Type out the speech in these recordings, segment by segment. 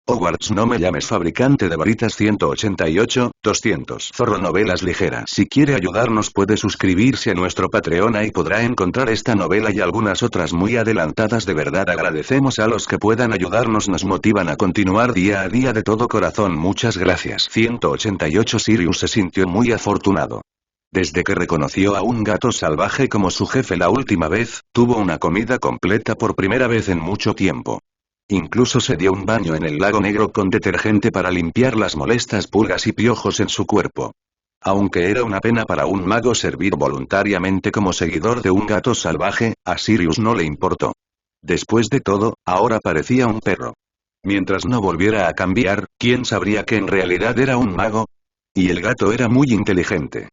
Hogwarts no me llames fabricante de varitas 188, 200 Zorro novelas ligeras. Si quiere ayudarnos puede suscribirse a nuestro Patreon y podrá encontrar esta novela y algunas otras muy adelantadas. De verdad agradecemos a los que puedan ayudarnos, nos motivan a continuar día a día de todo corazón. Muchas gracias. 188 Sirius se sintió muy afortunado. Desde que reconoció a un gato salvaje como su jefe la última vez, tuvo una comida completa por primera vez en mucho tiempo. Incluso se dio un baño en el lago negro con detergente para limpiar las molestas pulgas y piojos en su cuerpo. Aunque era una pena para un mago servir voluntariamente como seguidor de un gato salvaje, a Sirius no le importó. Después de todo, ahora parecía un perro. Mientras no volviera a cambiar, ¿quién sabría que en realidad era un mago? Y el gato era muy inteligente.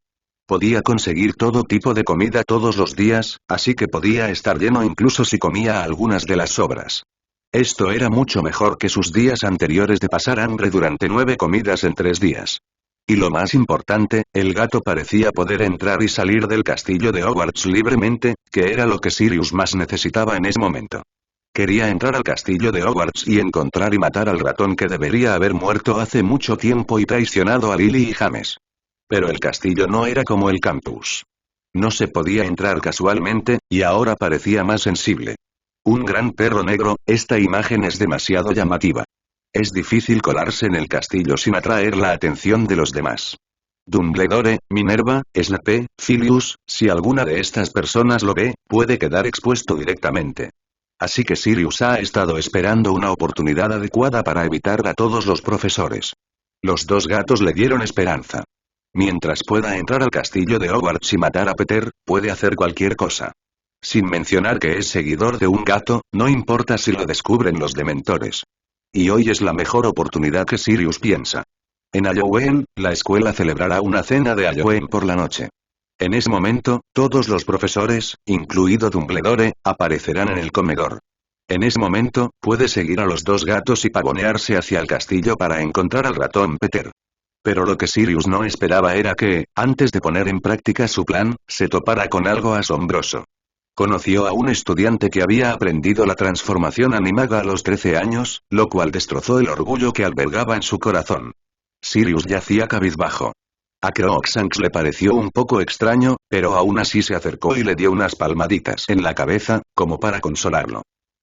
Podía conseguir todo tipo de comida todos los días, así que podía estar lleno incluso si comía algunas de las sobras. Esto era mucho mejor que sus días anteriores de pasar hambre durante 9 comidas en 3 días. Y lo más importante, el gato parecía poder entrar y salir del castillo de Hogwarts libremente, que era lo que Sirius más necesitaba en ese momento. Quería entrar al castillo de Hogwarts y encontrar y matar al ratón que debería haber muerto hace mucho tiempo y traicionado a Lily y James. Pero el castillo no era como el campus. No se podía entrar casualmente, y ahora parecía más sensible. Un gran perro negro, esta imagen es demasiado llamativa. Es difícil colarse en el castillo sin atraer la atención de los demás. Dumbledore, Minerva, Snape, Filius, si alguna de estas personas lo ve, puede quedar expuesto directamente. Así que Sirius ha estado esperando una oportunidad adecuada para evitar a todos los profesores. Los dos gatos le dieron esperanza. Mientras pueda entrar al castillo de Hogwarts y matar a Peter, puede hacer cualquier cosa. Sin mencionar que es seguidor de un gato, no importa si lo descubren los dementores. Y hoy es la mejor oportunidad que Sirius piensa. En Halloween, la escuela celebrará una cena de Halloween por la noche. En ese momento, todos los profesores, incluido Dumbledore, aparecerán en el comedor. En ese momento, puede seguir a los dos gatos y pavonearse hacia el castillo para encontrar al ratón Peter. Pero lo que Sirius no esperaba era que, antes de poner en práctica su plan, se topara con algo asombroso. Conoció a un estudiante que había aprendido la transformación animaga a los 13 años, lo cual destrozó el orgullo que albergaba en su corazón. Sirius yacía cabizbajo. A Crookshanks le pareció un poco extraño, pero aún así se acercó y le dio unas palmaditas en la cabeza, como para consolarlo.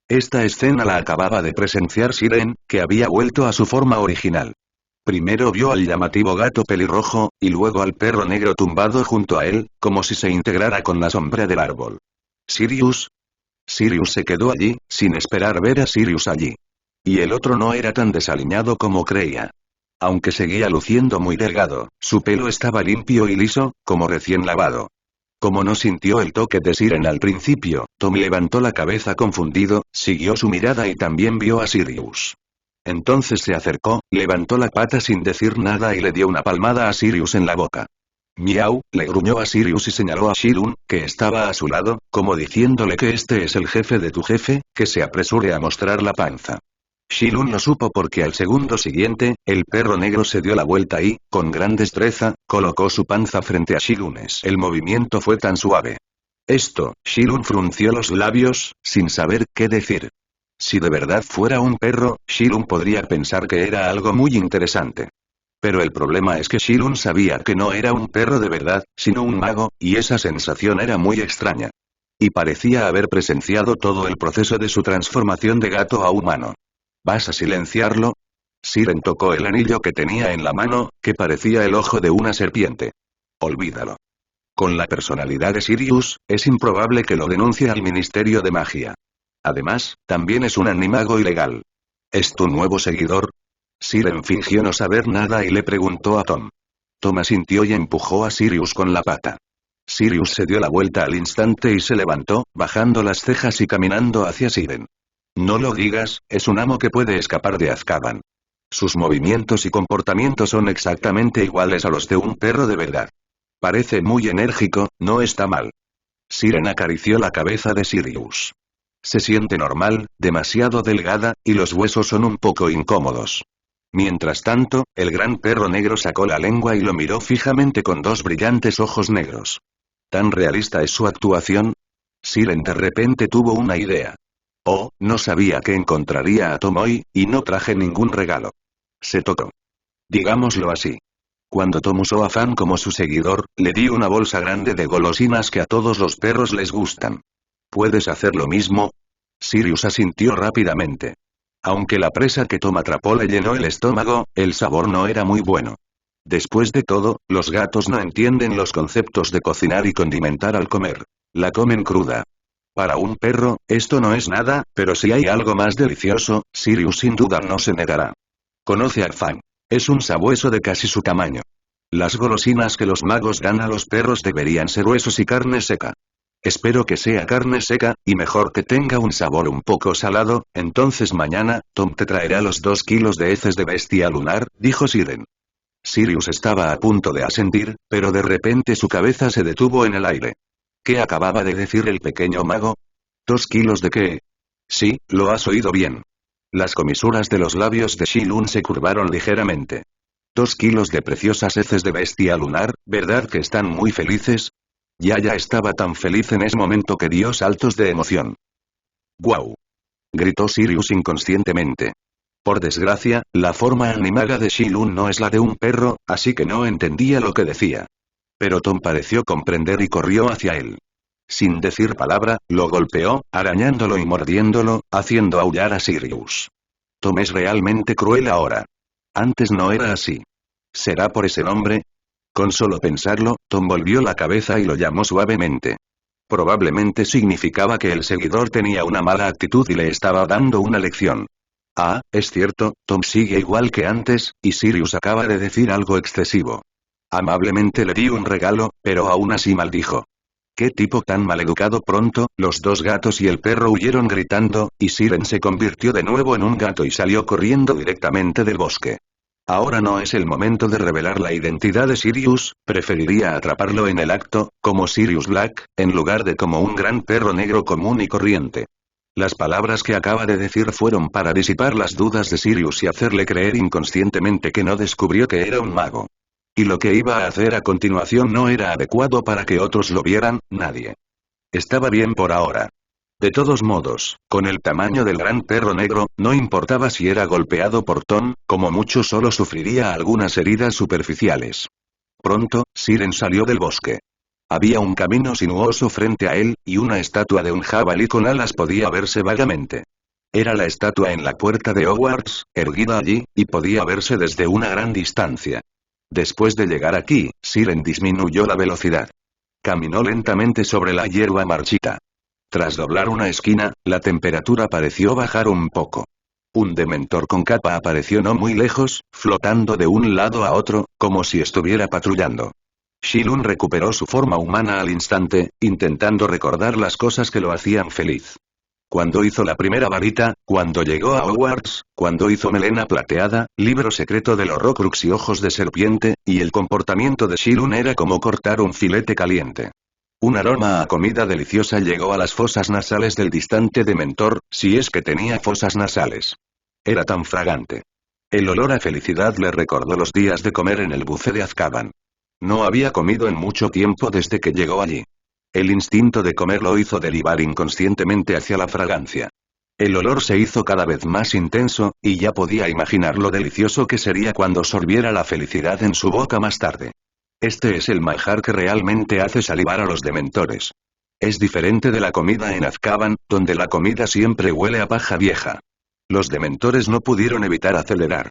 Esta escena la acababa de presenciar Siren, que había vuelto a su forma original. Primero vio al llamativo gato pelirrojo, y luego al perro negro tumbado junto a él, como si se integrara con la sombra del árbol. ¿Sirius? Sirius se quedó allí, sin esperar ver a Sirius allí. Y el otro no era tan desaliñado como creía. Aunque seguía luciendo muy delgado, su pelo estaba limpio y liso, como recién lavado. Como no sintió el toque de Siren al principio, Tom levantó la cabeza confundido, siguió su mirada y también vio a Sirius. Entonces se acercó, levantó la pata sin decir nada y le dio una palmada a Sirius en la boca. Miau, le gruñó a Sirius y señaló a Shilun, que estaba a su lado, como diciéndole que este es el jefe de tu jefe, que se apresure a mostrar la panza. Shilun lo supo porque al segundo siguiente, el perro negro se dio la vuelta y, con gran destreza, colocó su panza frente a Shilunes. El movimiento fue tan suave. Shilun frunció los labios, sin saber qué decir. Si de verdad fuera un perro, Shilun podría pensar que era algo muy interesante. Pero el problema es que Shilun sabía que no era un perro de verdad, sino un mago, y esa sensación era muy extraña. Y parecía haber presenciado todo el proceso de su transformación de gato a humano. ¿Vas a silenciarlo? Siren tocó el anillo que tenía en la mano, que parecía el ojo de una serpiente. Olvídalo. Con la personalidad de Sirius, es improbable que lo denuncie al Ministerio de Magia. Además, también es un animago ilegal. ¿Es tu nuevo seguidor? Siren fingió no saber nada y le preguntó a Tom. Tom asintió y empujó a Sirius con la pata. Sirius se dio la vuelta al instante y se levantó, bajando las cejas y caminando hacia Siren. No lo digas, es un amo que puede escapar de Azkaban. Sus movimientos y comportamientos son exactamente iguales a los de un perro de verdad. Parece muy enérgico, no está mal. Siren acarició la cabeza de Sirius. Se siente normal, demasiado delgada, y los huesos son un poco incómodos. Mientras tanto, el gran perro negro sacó la lengua y lo miró fijamente con dos brillantes ojos negros. ¿Tan realista es su actuación? Siren de repente tuvo una idea. Oh, no sabía que encontraría a Tom hoy, y no traje ningún regalo. Se tocó. Digámoslo así. Cuando Tom usó a Fan como su seguidor, le di una bolsa grande de golosinas que a todos los perros les gustan. ¿Puedes hacer lo mismo? Sirius asintió rápidamente. Aunque la presa que Tom atrapó le llenó el estómago, el sabor no era muy bueno. Después de todo, los gatos no entienden los conceptos de cocinar y condimentar al comer. La comen cruda. Para un perro, esto no es nada, pero si hay algo más delicioso, Sirius sin duda no se negará. Conoce a Fan. Es un sabueso de casi su tamaño. Las golosinas que los magos dan a los perros deberían ser huesos y carne seca. Espero que sea carne seca, y mejor que tenga un sabor un poco salado, entonces mañana, Tom te traerá los 2 kilos de heces de bestia lunar, dijo Siren. Sirius estaba a punto de asentir, pero de repente su cabeza se detuvo en el aire. ¿Qué acababa de decir el pequeño mago? ¿2 kilos de qué? Sí, lo has oído bien. Las comisuras de los labios de Shilun se curvaron ligeramente. 2 kilos de preciosas heces de bestia lunar, ¿verdad que están muy felices? Ya estaba tan feliz en ese momento que dio saltos de emoción. ¡Guau! Gritó Sirius inconscientemente. Por desgracia, la forma animada de Shilun no es la de un perro, así que no entendía lo que decía. Pero Tom pareció comprender y corrió hacia él. Sin decir palabra, lo golpeó, arañándolo y mordiéndolo, haciendo aullar a Sirius. Tom es realmente cruel ahora. Antes no era así. ¿Será por ese nombre? Con solo pensarlo, Tom volvió la cabeza y lo llamó suavemente. Probablemente significaba que el seguidor tenía una mala actitud y le estaba dando una lección. Ah, es cierto, Tom sigue igual que antes, y Sirius acaba de decir algo excesivo. Amablemente le di un regalo, pero aún así maldijo. ¿Qué tipo tan maleducado? Pronto, los 2 gatos y el perro huyeron gritando, y Siren se convirtió de nuevo en un gato y salió corriendo directamente del bosque. Ahora no es el momento de revelar la identidad de Sirius, preferiría atraparlo en el acto, como Sirius Black, en lugar de como un gran perro negro común y corriente. Las palabras que acaba de decir fueron para disipar las dudas de Sirius y hacerle creer inconscientemente que no descubrió que era un mago. Y lo que iba a hacer a continuación no era adecuado para que otros lo vieran, nadie. Estaba bien por ahora. De todos modos, con el tamaño del gran perro negro, no importaba si era golpeado por Tom, como mucho solo sufriría algunas heridas superficiales. Pronto, Siren salió del bosque. Había un camino sinuoso frente a él, y una estatua de un jabalí con alas podía verse vagamente. Era la estatua en la puerta de Hogwarts, erguida allí, y podía verse desde una gran distancia. Después de llegar aquí, Siren disminuyó la velocidad. Caminó lentamente sobre la hierba marchita. Tras doblar una esquina, la temperatura pareció bajar un poco. Un dementor con capa apareció no muy lejos, flotando de un lado a otro, como si estuviera patrullando. Shilun recuperó su forma humana al instante, intentando recordar las cosas que lo hacían feliz. Cuando hizo la primera varita, cuando llegó a Hogwarts, cuando hizo melena plateada, libro secreto del Horrocrux y ojos de serpiente, y el comportamiento de Shilun era como cortar un filete caliente. Un aroma a comida deliciosa llegó a las fosas nasales del distante dementor, si es que tenía fosas nasales. Era tan fragante. El olor a felicidad le recordó los días de comer en el buffet de Azkaban. No había comido en mucho tiempo desde que llegó allí. El instinto de comer lo hizo derivar inconscientemente hacia la fragancia. El olor se hizo cada vez más intenso, y ya podía imaginar lo delicioso que sería cuando sorbiera la felicidad en su boca más tarde. Este es el manjar que realmente hace salivar a los dementores. Es diferente de la comida en Azkaban, donde la comida siempre huele a paja vieja. Los dementores no pudieron evitar acelerar.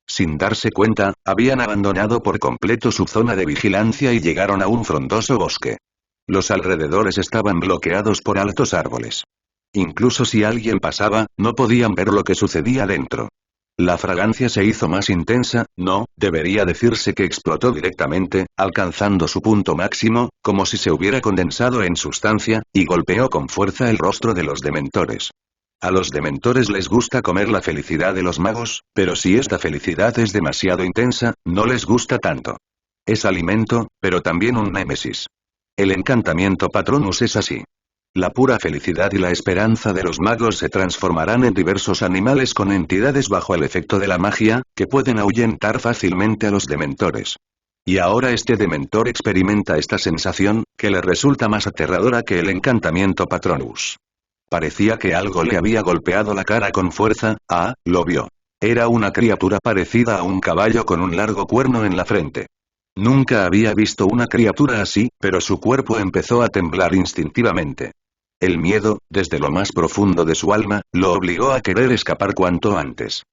Sin darse cuenta, habían abandonado por completo su zona de vigilancia y llegaron a un frondoso bosque. Los alrededores estaban bloqueados por altos árboles. Incluso si alguien pasaba, no podían ver lo que sucedía dentro. La fragancia se hizo más intensa, no, debería decirse que explotó directamente, alcanzando su punto máximo, como si se hubiera condensado en sustancia, y golpeó con fuerza el rostro de los dementores. A los dementores les gusta comer la felicidad de los magos, pero si esta felicidad es demasiado intensa, no les gusta tanto. Es alimento, pero también un némesis. El encantamiento Patronus es así. La pura felicidad y la esperanza de los magos se transformarán en diversos animales con entidades bajo el efecto de la magia, que pueden ahuyentar fácilmente a los dementores. Y ahora este dementor experimenta esta sensación, que le resulta más aterradora que el encantamiento Patronus. Parecía que algo le había golpeado la cara con fuerza. Ah, lo vio. Era una criatura parecida a un caballo con un largo cuerno en la frente. Nunca había visto una criatura así, pero su cuerpo empezó a temblar instintivamente. El miedo, desde lo más profundo de su alma, lo obligó a querer escapar cuanto antes.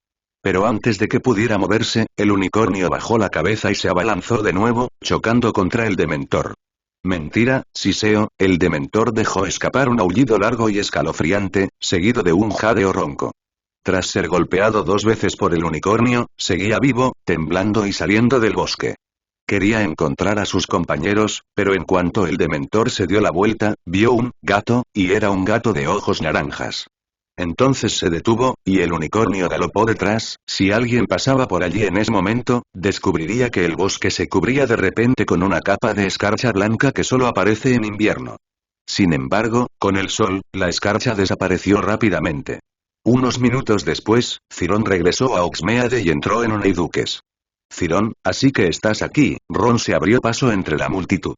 Pero antes de que pudiera moverse, el unicornio bajó la cabeza y se abalanzó de nuevo, chocando contra el dementor. Mentira, Siseo, el dementor dejó escapar un aullido largo y escalofriante, seguido de un jadeo ronco. Tras ser golpeado 2 veces por el unicornio, seguía vivo, temblando y saliendo del bosque. Quería encontrar a sus compañeros, pero en cuanto el dementor se dio la vuelta, vio un gato, y era un gato de ojos naranjas. Entonces se detuvo, y el unicornio galopó detrás. Si alguien pasaba por allí en ese momento, descubriría que el bosque se cubría de repente con una capa de escarcha blanca que solo aparece en invierno. Sin embargo, con el sol, la escarcha desapareció rápidamente. Unos minutos después, Cirón regresó a Oxmeade y entró en Oneiduques. Cirón, así que estás aquí. Ron se abrió paso entre la multitud.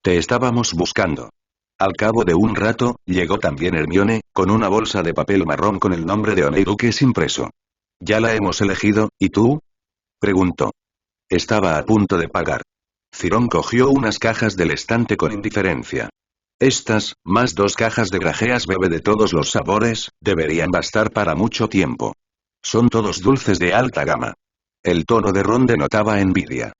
Te estábamos buscando. Al cabo de un rato, llegó también Hermione, con una bolsa de papel marrón con el nombre de Oneiduques impreso. ¿Ya la hemos elegido, y tú? Preguntó. Estaba a punto de pagar. Cirón cogió unas cajas del estante con indiferencia. Estas, más 2 cajas de grajeas bebe de todos los sabores, deberían bastar para mucho tiempo. Son todos dulces de alta gama. El tono de Ron denotaba envidia.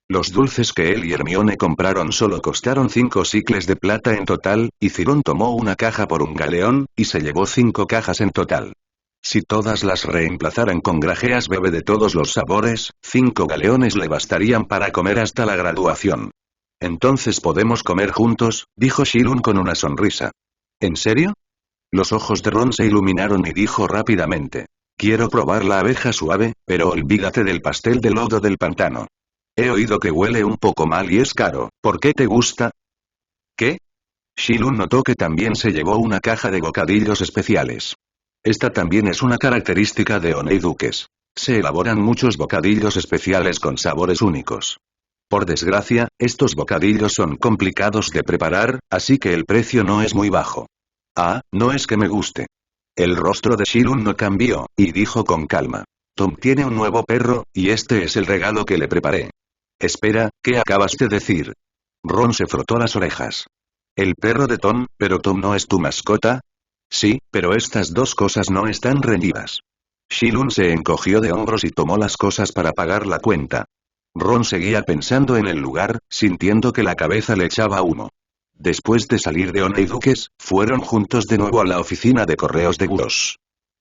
Los dulces que él y Hermione compraron solo costaron 5 sicles de plata en total, y Cirón tomó una caja por un galeón, y se llevó 5 cajas en total. Si todas las reemplazaran con grajeas bebe de todos los sabores, 5 galeones le bastarían para comer hasta la graduación. Entonces podemos comer juntos, dijo Shilun con una sonrisa. ¿En serio? Los ojos de Ron se iluminaron y dijo rápidamente. Quiero probar la abeja suave, pero olvídate del pastel de lodo del pantano. He oído que huele un poco mal y es caro. ¿Por qué te gusta? ¿Qué? Shilun notó que también se llevó una caja de bocadillos especiales. Esta también es una característica de Oneiduques. Se elaboran muchos bocadillos especiales con sabores únicos. Por desgracia, estos bocadillos son complicados de preparar, así que el precio no es muy bajo. Ah, no es que me guste. El rostro de Shilun no cambió, y dijo con calma. Tom tiene un nuevo perro, y este es el regalo que le preparé. Espera, ¿qué acabas de decir? Ron se frotó las orejas. El perro de Tom, ¿pero Tom no es tu mascota? Sí, pero estas 2 cosas no están reñidas. Shilun se encogió de hombros y tomó las cosas para pagar la cuenta. Ron seguía pensando en el lugar, sintiendo que la cabeza le echaba humo. Después de salir de Oneiduques, fueron juntos de nuevo a la oficina de correos de Woos.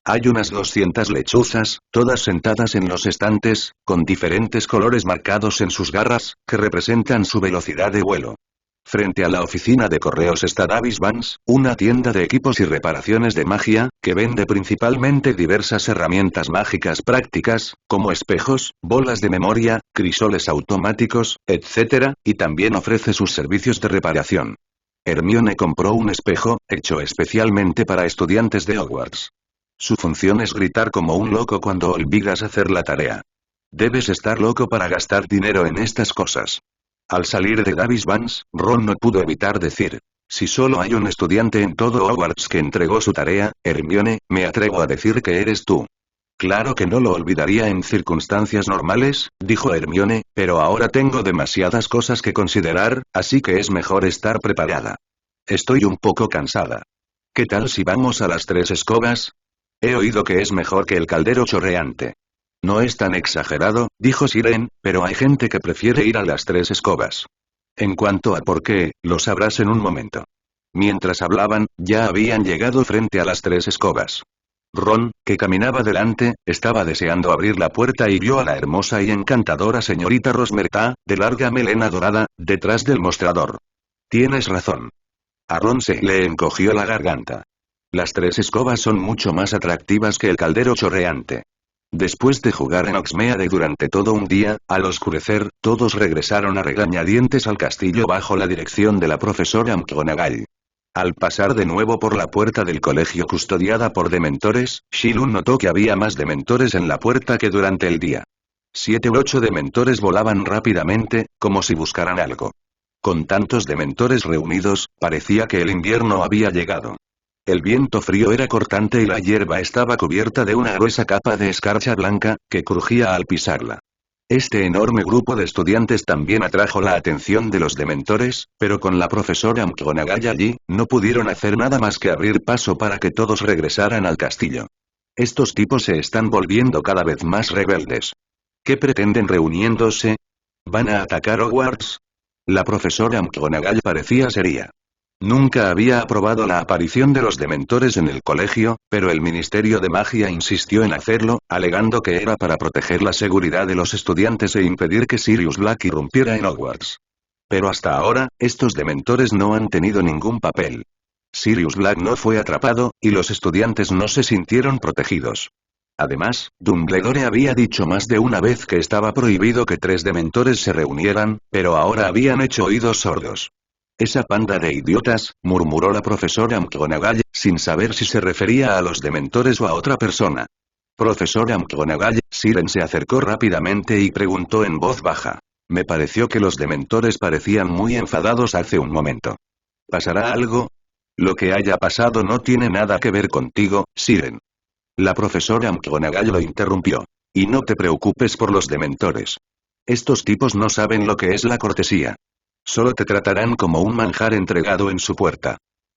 Hay unas 200 lechuzas, todas sentadas en los estantes, con diferentes colores marcados en sus garras, que representan su velocidad de vuelo. Frente a la oficina de correos está Davis Vance, una tienda de equipos y reparaciones de magia, que vende principalmente diversas herramientas mágicas prácticas, como espejos, bolas de memoria, crisoles automáticos, etc., y también ofrece sus servicios de reparación. Hermione compró un espejo, hecho especialmente para estudiantes de Hogwarts. Su función es gritar como un loco cuando olvidas hacer la tarea. Debes estar loco para gastar dinero en estas cosas. Al salir de Davis Vance, Ron no pudo evitar decir. Si solo hay un estudiante en todo Hogwarts que entregó su tarea, Hermione, me atrevo a decir que eres tú. Claro que no lo olvidaría en circunstancias normales, dijo Hermione, pero ahora tengo demasiadas cosas que considerar, así que es mejor estar preparada. Estoy un poco cansada. ¿Qué tal si vamos a las 3 escobas? He oído que es mejor que el caldero chorreante. No es tan exagerado, dijo Siren, pero hay gente que prefiere ir a las 3 escobas. En cuanto a por qué, lo sabrás en un momento. Mientras hablaban, ya habían llegado frente a las 3 escobas. Ron, que caminaba delante, estaba deseando abrir la puerta y vio a la hermosa y encantadora señorita Rosmerta, de larga melena dorada, detrás del mostrador. Tienes razón. A Ron se le encogió la garganta. Las 3 escobas son mucho más atractivas que el caldero chorreante. Después de jugar en Oxmeade durante todo un día, al oscurecer, todos regresaron a regañadientes al castillo bajo la dirección de la profesora McGonagall. Al pasar de nuevo por la puerta del colegio custodiada por dementores, Shilun notó que había más dementores en la puerta que durante el día. 7 u 8 dementores volaban rápidamente, como si buscaran algo. Con tantos dementores reunidos, parecía que el invierno había llegado. El viento frío era cortante y la hierba estaba cubierta de una gruesa capa de escarcha blanca, que crujía al pisarla. Este enorme grupo de estudiantes también atrajo la atención de los dementores, pero con la profesora McGonagall allí, no pudieron hacer nada más que abrir paso para que todos regresaran al castillo. Estos tipos se están volviendo cada vez más rebeldes. ¿Qué pretenden reuniéndose? ¿Van a atacar Hogwarts? La profesora McGonagall parecía seria. Nunca había aprobado la aparición de los dementores en el colegio, pero el Ministerio de Magia insistió en hacerlo, alegando que era para proteger la seguridad de los estudiantes e impedir que Sirius Black irrumpiera en Hogwarts. Pero hasta ahora, estos dementores no han tenido ningún papel. Sirius Black no fue atrapado, y los estudiantes no se sintieron protegidos. Además, Dumbledore había dicho más de una vez que estaba prohibido que 3 dementores se reunieran, pero ahora habían hecho oídos sordos. Esa panda de idiotas, murmuró la profesora McGonagall, sin saber si se refería a los dementores o a otra persona. Profesora McGonagall, Siren se acercó rápidamente y preguntó en voz baja. Me pareció que los dementores parecían muy enfadados hace un momento. ¿Pasará algo? Lo que haya pasado no tiene nada que ver contigo, Siren. La profesora McGonagall lo interrumpió. Y no te preocupes por los dementores. Estos tipos no saben lo que es la cortesía. Solo te tratarán como un manjar entregado en su puerta.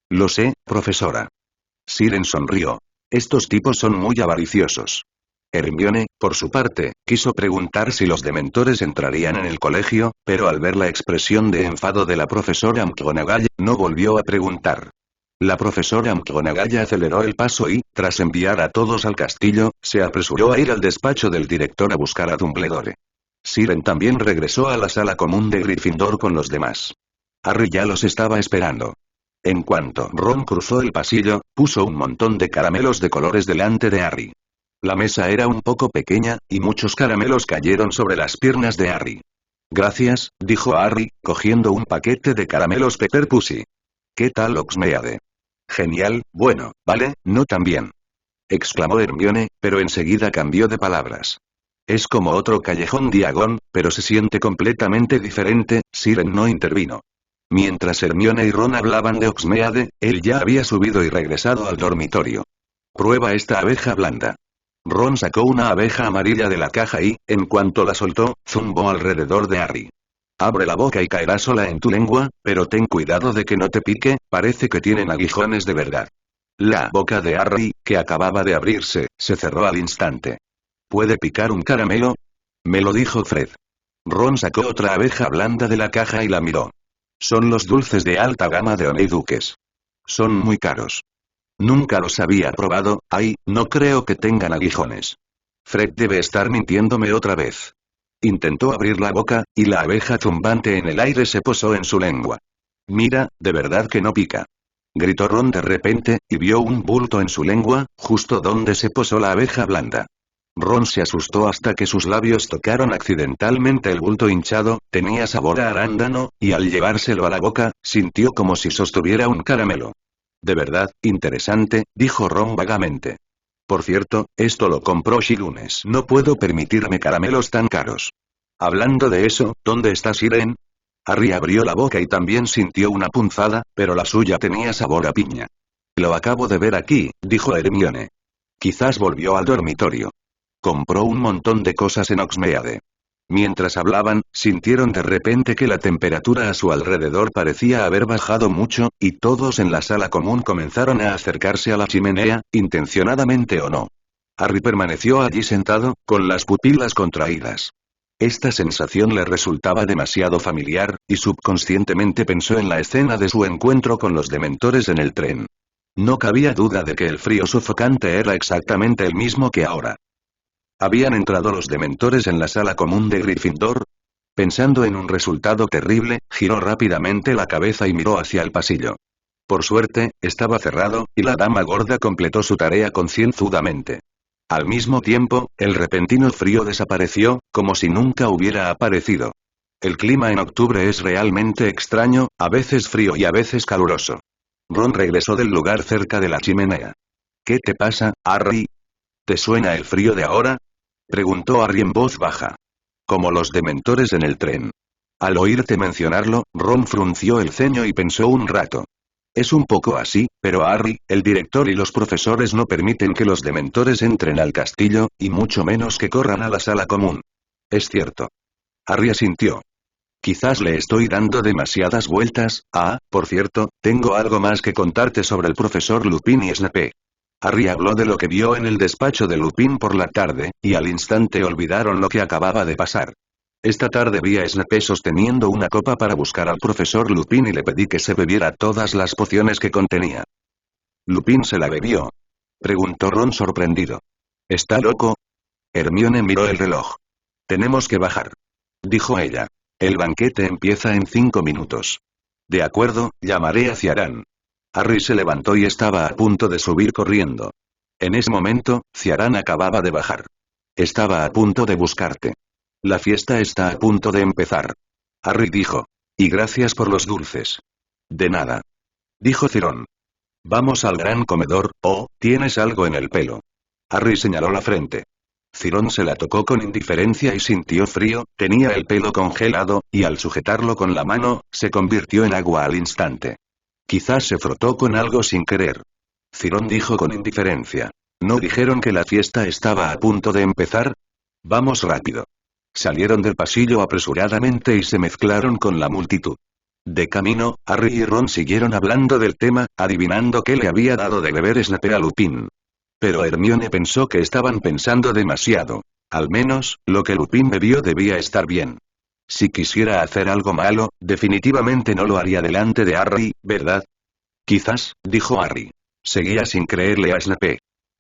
Lo sé, profesora. Siren sonrió. Estos tipos son muy avariciosos. Hermione, por su parte, quiso preguntar si los dementores entrarían en el colegio, pero al ver la expresión de enfado de la profesora McGonagall, no volvió a preguntar. La profesora McGonagall aceleró el paso y, tras enviar a todos al castillo, se apresuró a ir al despacho del director a buscar a Dumbledore. Siren también regresó a la sala común de Gryffindor con los demás. Harry ya los estaba esperando. En cuanto Ron cruzó el pasillo, puso un montón de caramelos de colores delante de Harry. La mesa era un poco pequeña, y muchos caramelos cayeron sobre las piernas de Harry. Gracias, dijo Harry, cogiendo un paquete de caramelos Pepper Pussy. ¿Qué tal Oxmeade? Genial, bueno, vale, no tan bien. Exclamó Hermione, pero enseguida cambió de palabras. Es como otro callejón Diagon, pero se siente completamente diferente. Siren no intervino. Mientras Hermione y Ron hablaban de Oxmeade, él ya había subido y regresado al dormitorio. Prueba esta abeja blanda. Ron sacó una abeja amarilla de la caja y, en cuanto la soltó, zumbó alrededor de Harry. Abre la boca y caerá sola en tu lengua, pero ten cuidado de que no te pique, parece que tienen aguijones de verdad. La boca de Harry, que acababa de abrirse, se cerró al instante. ¿Puede picar un caramelo? Me lo dijo Fred. Ron sacó otra abeja blanda de la caja y la miró. Son los dulces de alta gama de Honeyduques. Son muy caros. Nunca los había probado, no creo que tengan aguijones. Fred debe estar mintiéndome otra vez. Intentó abrir la boca, y la abeja zumbante en el aire se posó en su lengua. Mira, de verdad que no pica. Gritó Ron de repente, y vio un bulto en su lengua, justo donde se posó la abeja blanda. Ron se asustó hasta que sus labios tocaron accidentalmente el bulto hinchado, tenía sabor a arándano, y al llevárselo a la boca, sintió como si sostuviera un caramelo. De verdad, interesante, dijo Ron vagamente. Por cierto, esto lo compró Shilunes. No puedo permitirme caramelos tan caros. Hablando de eso, ¿dónde está Siren? Harry abrió la boca y también sintió una punzada, pero la suya tenía sabor a piña. Lo acabo de ver aquí, dijo Hermione. Quizás volvió al dormitorio. Compró un montón de cosas en Oxmeade. Mientras hablaban, sintieron de repente que la temperatura a su alrededor parecía haber bajado mucho, y todos en la sala común comenzaron a acercarse a la chimenea, intencionadamente o no. Harry permaneció allí sentado, con las pupilas contraídas. Esta sensación le resultaba demasiado familiar, y subconscientemente pensó en la escena de su encuentro con los dementores en el tren. No cabía duda de que el frío sofocante era exactamente el mismo que ahora. ¿Habían entrado los dementores en la sala común de Gryffindor? Pensando en un resultado terrible, giró rápidamente la cabeza y miró hacia el pasillo. Por suerte, estaba cerrado, y la dama gorda completó su tarea concienzudamente. Al mismo tiempo, el repentino frío desapareció, como si nunca hubiera aparecido. El clima en octubre es realmente extraño, a veces frío y a veces caluroso. Ron regresó del lugar cerca de la chimenea. ¿Qué te pasa, Harry? ¿Te suena el frío de ahora? Preguntó Harry en voz baja. Como los dementores en el tren. Al oírte mencionarlo, Ron frunció el ceño y pensó un rato. Es un poco así, pero Harry, el director y los profesores no permiten que los dementores entren al castillo, y mucho menos que corran a la sala común. Es cierto. Harry asintió. Quizás le estoy dando demasiadas vueltas. Por cierto, tengo algo más que contarte sobre el profesor Lupin y Snape. Harry habló de lo que vio en el despacho de Lupin por la tarde, y al instante olvidaron lo que acababa de pasar. Esta tarde vi a Snape sosteniendo una copa para buscar al profesor Lupin y le pedí que se bebiera todas las pociones que contenía. ¿Lupin se la bebió?, preguntó Ron sorprendido. ¿Está loco? Hermione miró el reloj. Tenemos que bajar, dijo ella. El banquete empieza en 5 minutos. De acuerdo, llamaré a Ciarán. Harry se levantó y estaba a punto de subir corriendo. En ese momento, Ciarán acababa de bajar. Estaba a punto de buscarte. La fiesta está a punto de empezar. Harry dijo. Y gracias por los dulces. De nada, dijo Cirón. Vamos al gran comedor. Tienes algo en el pelo. Harry señaló la frente. Cirón se la tocó con indiferencia y sintió frío, tenía el pelo congelado, y al sujetarlo con la mano, se convirtió en agua al instante. Quizás se frotó con algo sin querer. Cirón dijo con indiferencia. ¿No dijeron que la fiesta estaba a punto de empezar? Vamos rápido. Salieron del pasillo apresuradamente y se mezclaron con la multitud. De camino, Harry y Ron siguieron hablando del tema, adivinando qué le había dado de beber Snape a Lupin. Pero Hermione pensó que estaban pensando demasiado. Al menos, lo que Lupin bebió debía estar bien. Si quisiera hacer algo malo, definitivamente no lo haría delante de Harry, ¿verdad? Quizás, dijo Harry. Seguía sin creerle a Snape.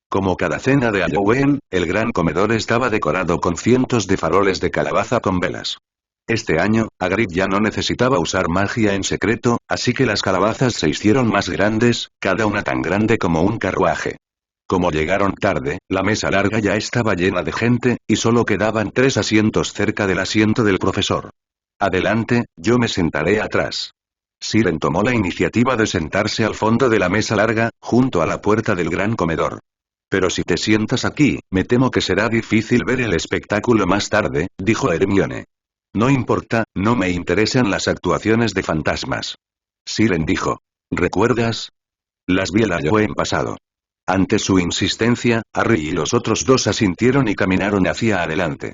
Como cada cena de Halloween, el gran comedor estaba decorado con cientos de faroles de calabaza con velas. Este año, Hagrid ya no necesitaba usar magia en secreto, así que las calabazas se hicieron más grandes, cada una tan grande como un carruaje. Como llegaron tarde, la mesa larga ya estaba llena de gente, y solo quedaban 3 asientos cerca del asiento del profesor. Adelante, yo me sentaré atrás. Siren tomó la iniciativa de sentarse al fondo de la mesa larga, junto a la puerta del gran comedor. Pero si te sientas aquí, me temo que será difícil ver el espectáculo más tarde, dijo Hermione. No importa, no me interesan las actuaciones de fantasmas. Siren dijo. ¿Recuerdas? Las vi el Halloween pasado. Ante su insistencia, Harry y los otros dos asintieron y caminaron hacia adelante.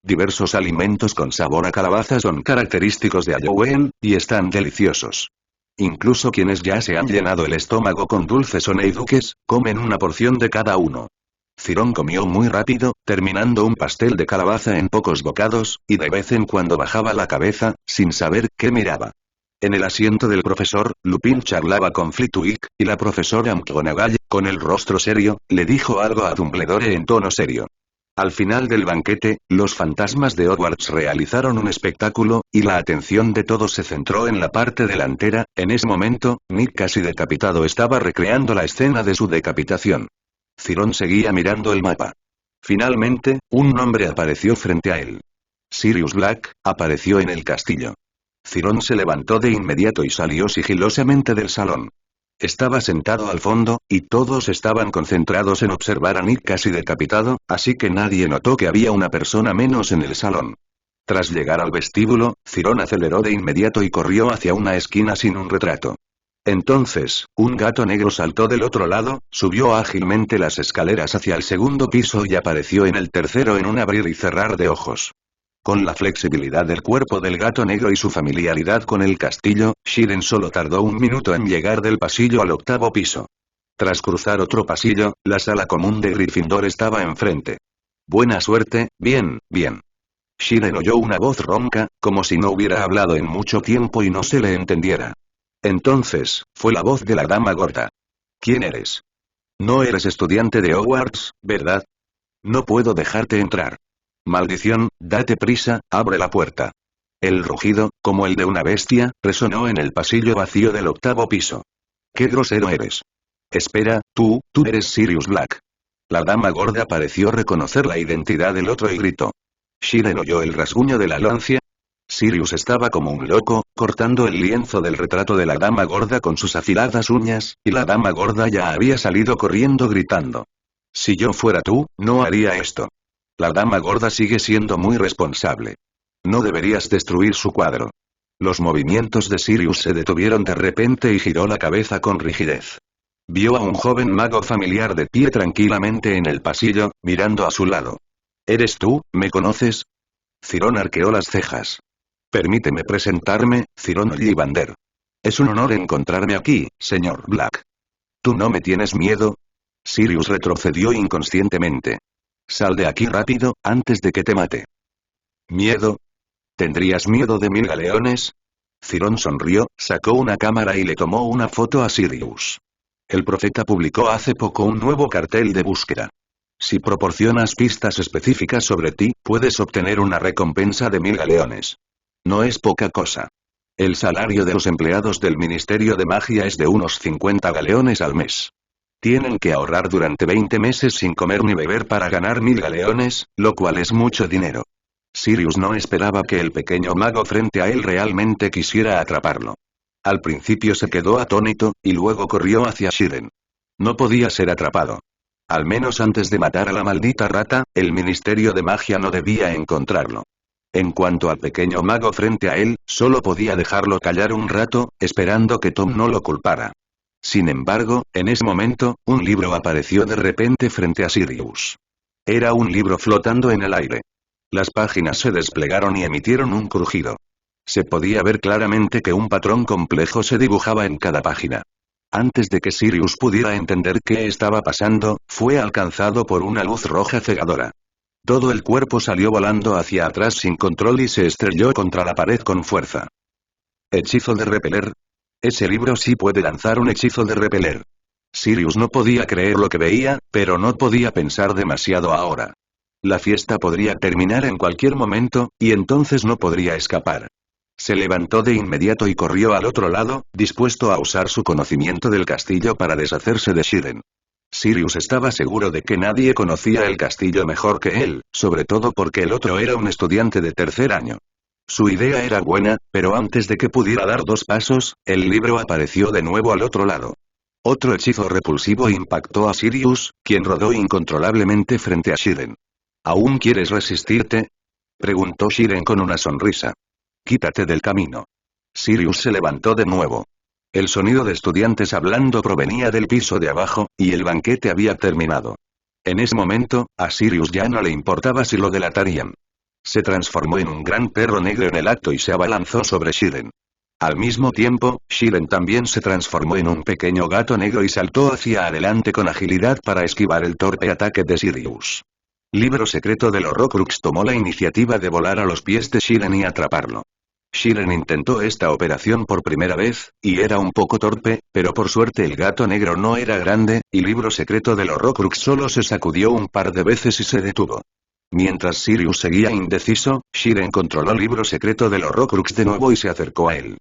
Diversos alimentos con sabor a calabaza son característicos de Halloween, y están deliciosos. Incluso quienes ya se han llenado el estómago con dulces o neiduques, comen una porción de cada uno. Cirón comió muy rápido, terminando un pastel de calabaza en pocos bocados, y de vez en cuando bajaba la cabeza, sin saber qué miraba. En el asiento del profesor, Lupin charlaba con Flitwick, y la profesora McGonagall, con el rostro serio, le dijo algo a Dumbledore en tono serio. Al final del banquete, los fantasmas de Hogwarts realizaron un espectáculo, y la atención de todos se centró en la parte delantera. En ese momento, Nick casi decapitado estaba recreando la escena de su decapitación. Cirón seguía mirando el mapa. Finalmente, un nombre apareció frente a él. Sirius Black, apareció en el castillo. Cirón se levantó de inmediato y salió sigilosamente del salón. Estaba sentado al fondo, y todos estaban concentrados en observar a Nick casi decapitado, así que nadie notó que había una persona menos en el salón. Tras llegar al vestíbulo, Cirón aceleró de inmediato y corrió hacia una esquina sin un retrato. Entonces, un gato negro saltó del otro lado, subió ágilmente las escaleras hacia el segundo piso y apareció en el tercero en un abrir y cerrar de ojos. Con la flexibilidad del cuerpo del gato negro y su familiaridad con el castillo, Siren solo tardó 1 minuto en llegar del pasillo al 8º piso. Tras cruzar otro pasillo, la sala común de Gryffindor estaba enfrente. Buena suerte, bien, bien. Siren oyó una voz ronca, como si no hubiera hablado en mucho tiempo y no se le entendiera. Entonces, fue la voz de la dama gorda. ¿Quién eres? No eres estudiante de Hogwarts, ¿verdad? No puedo dejarte entrar. Maldición, date prisa, abre la puerta. El rugido, como el de una bestia, resonó en el pasillo vacío del 8º piso. ¡Qué grosero eres! Espera, tú eres Sirius Black. La dama gorda pareció reconocer la identidad del otro y gritó. Siren oyó el rasguño de la lancia. Sirius estaba como un loco, cortando el lienzo del retrato de la dama gorda con sus afiladas uñas, y la dama gorda ya había salido corriendo gritando. Si yo fuera tú, no haría esto. La dama gorda sigue siendo muy responsable. No deberías destruir su cuadro. Los movimientos de Sirius se detuvieron de repente y giró la cabeza con rigidez. Vio a un joven mago familiar de pie tranquilamente en el pasillo, mirando a su lado. ¿Eres tú? ¿Me conoces? Cyrón arqueó las cejas. Permíteme presentarme, Cyrón Ollivander. Es un honor encontrarme aquí, señor Black. ¿Tú no me tienes miedo? Sirius retrocedió inconscientemente. Sal de aquí rápido, antes de que te mate. ¿Miedo? ¿Tendrías miedo de 1000 galeones? Cyrón sonrió, sacó una cámara y le tomó una foto a Sirius. El profeta publicó hace poco un nuevo cartel de búsqueda. Si proporcionas pistas específicas sobre ti, puedes obtener una recompensa de 1000 galeones. No es poca cosa. El salario de los empleados del Ministerio de Magia es de unos 50 galeones al mes. Tienen que ahorrar durante 20 meses sin comer ni beber para ganar 1000 galeones, lo cual es mucho dinero. Sirius no esperaba que el pequeño mago frente a él realmente quisiera atraparlo. Al principio se quedó atónito, y luego corrió hacia Shiren. No podía ser atrapado. Al menos antes de matar a la maldita rata, el Ministerio de Magia no debía encontrarlo. En cuanto al pequeño mago frente a él, solo podía dejarlo callar un rato, esperando que Tom no lo culpara. Sin embargo, en ese momento, un libro apareció de repente frente a Sirius. Era un libro flotando en el aire. Las páginas se desplegaron y emitieron un crujido. Se podía ver claramente que un patrón complejo se dibujaba en cada página. Antes de que Sirius pudiera entender qué estaba pasando, fue alcanzado por una luz roja cegadora. Todo el cuerpo salió volando hacia atrás sin control y se estrelló contra la pared con fuerza. ¿Hechizo de repeler? Ese libro sí puede lanzar un hechizo de repeler. Sirius no podía creer lo que veía, pero no podía pensar demasiado ahora. La fiesta podría terminar en cualquier momento, y entonces no podría escapar. Se levantó de inmediato y corrió al otro lado, dispuesto a usar su conocimiento del castillo para deshacerse de Shiren. Sirius estaba seguro de que nadie conocía el castillo mejor que él, sobre todo porque el otro era un estudiante de tercer año. Su idea era buena, pero antes de que pudiera dar 2 pasos, el libro apareció de nuevo al otro lado. Otro hechizo repulsivo impactó a Sirius, quien rodó incontrolablemente frente a Shiren. ¿Aún quieres resistirte? Preguntó Shiren con una sonrisa. Quítate del camino. Sirius se levantó de nuevo. El sonido de estudiantes hablando provenía del piso de abajo, y el banquete había terminado. En ese momento, a Sirius ya no le importaba si lo delatarían. Se transformó en un gran perro negro en el acto y se abalanzó sobre Shiren. Al mismo tiempo, Shiren también se transformó en un pequeño gato negro y saltó hacia adelante con agilidad para esquivar el torpe ataque de Sirius. Libro secreto del Horrocrux tomó la iniciativa de volar a los pies de Shiren y atraparlo. Shiren intentó esta operación por primera vez, y era un poco torpe, pero por suerte el gato negro no era grande, y Libro secreto del Horrocrux solo se sacudió un par de veces y se detuvo. Mientras Sirius seguía indeciso, Shiren controló Libro secreto del Horrocrux de nuevo y se acercó a él.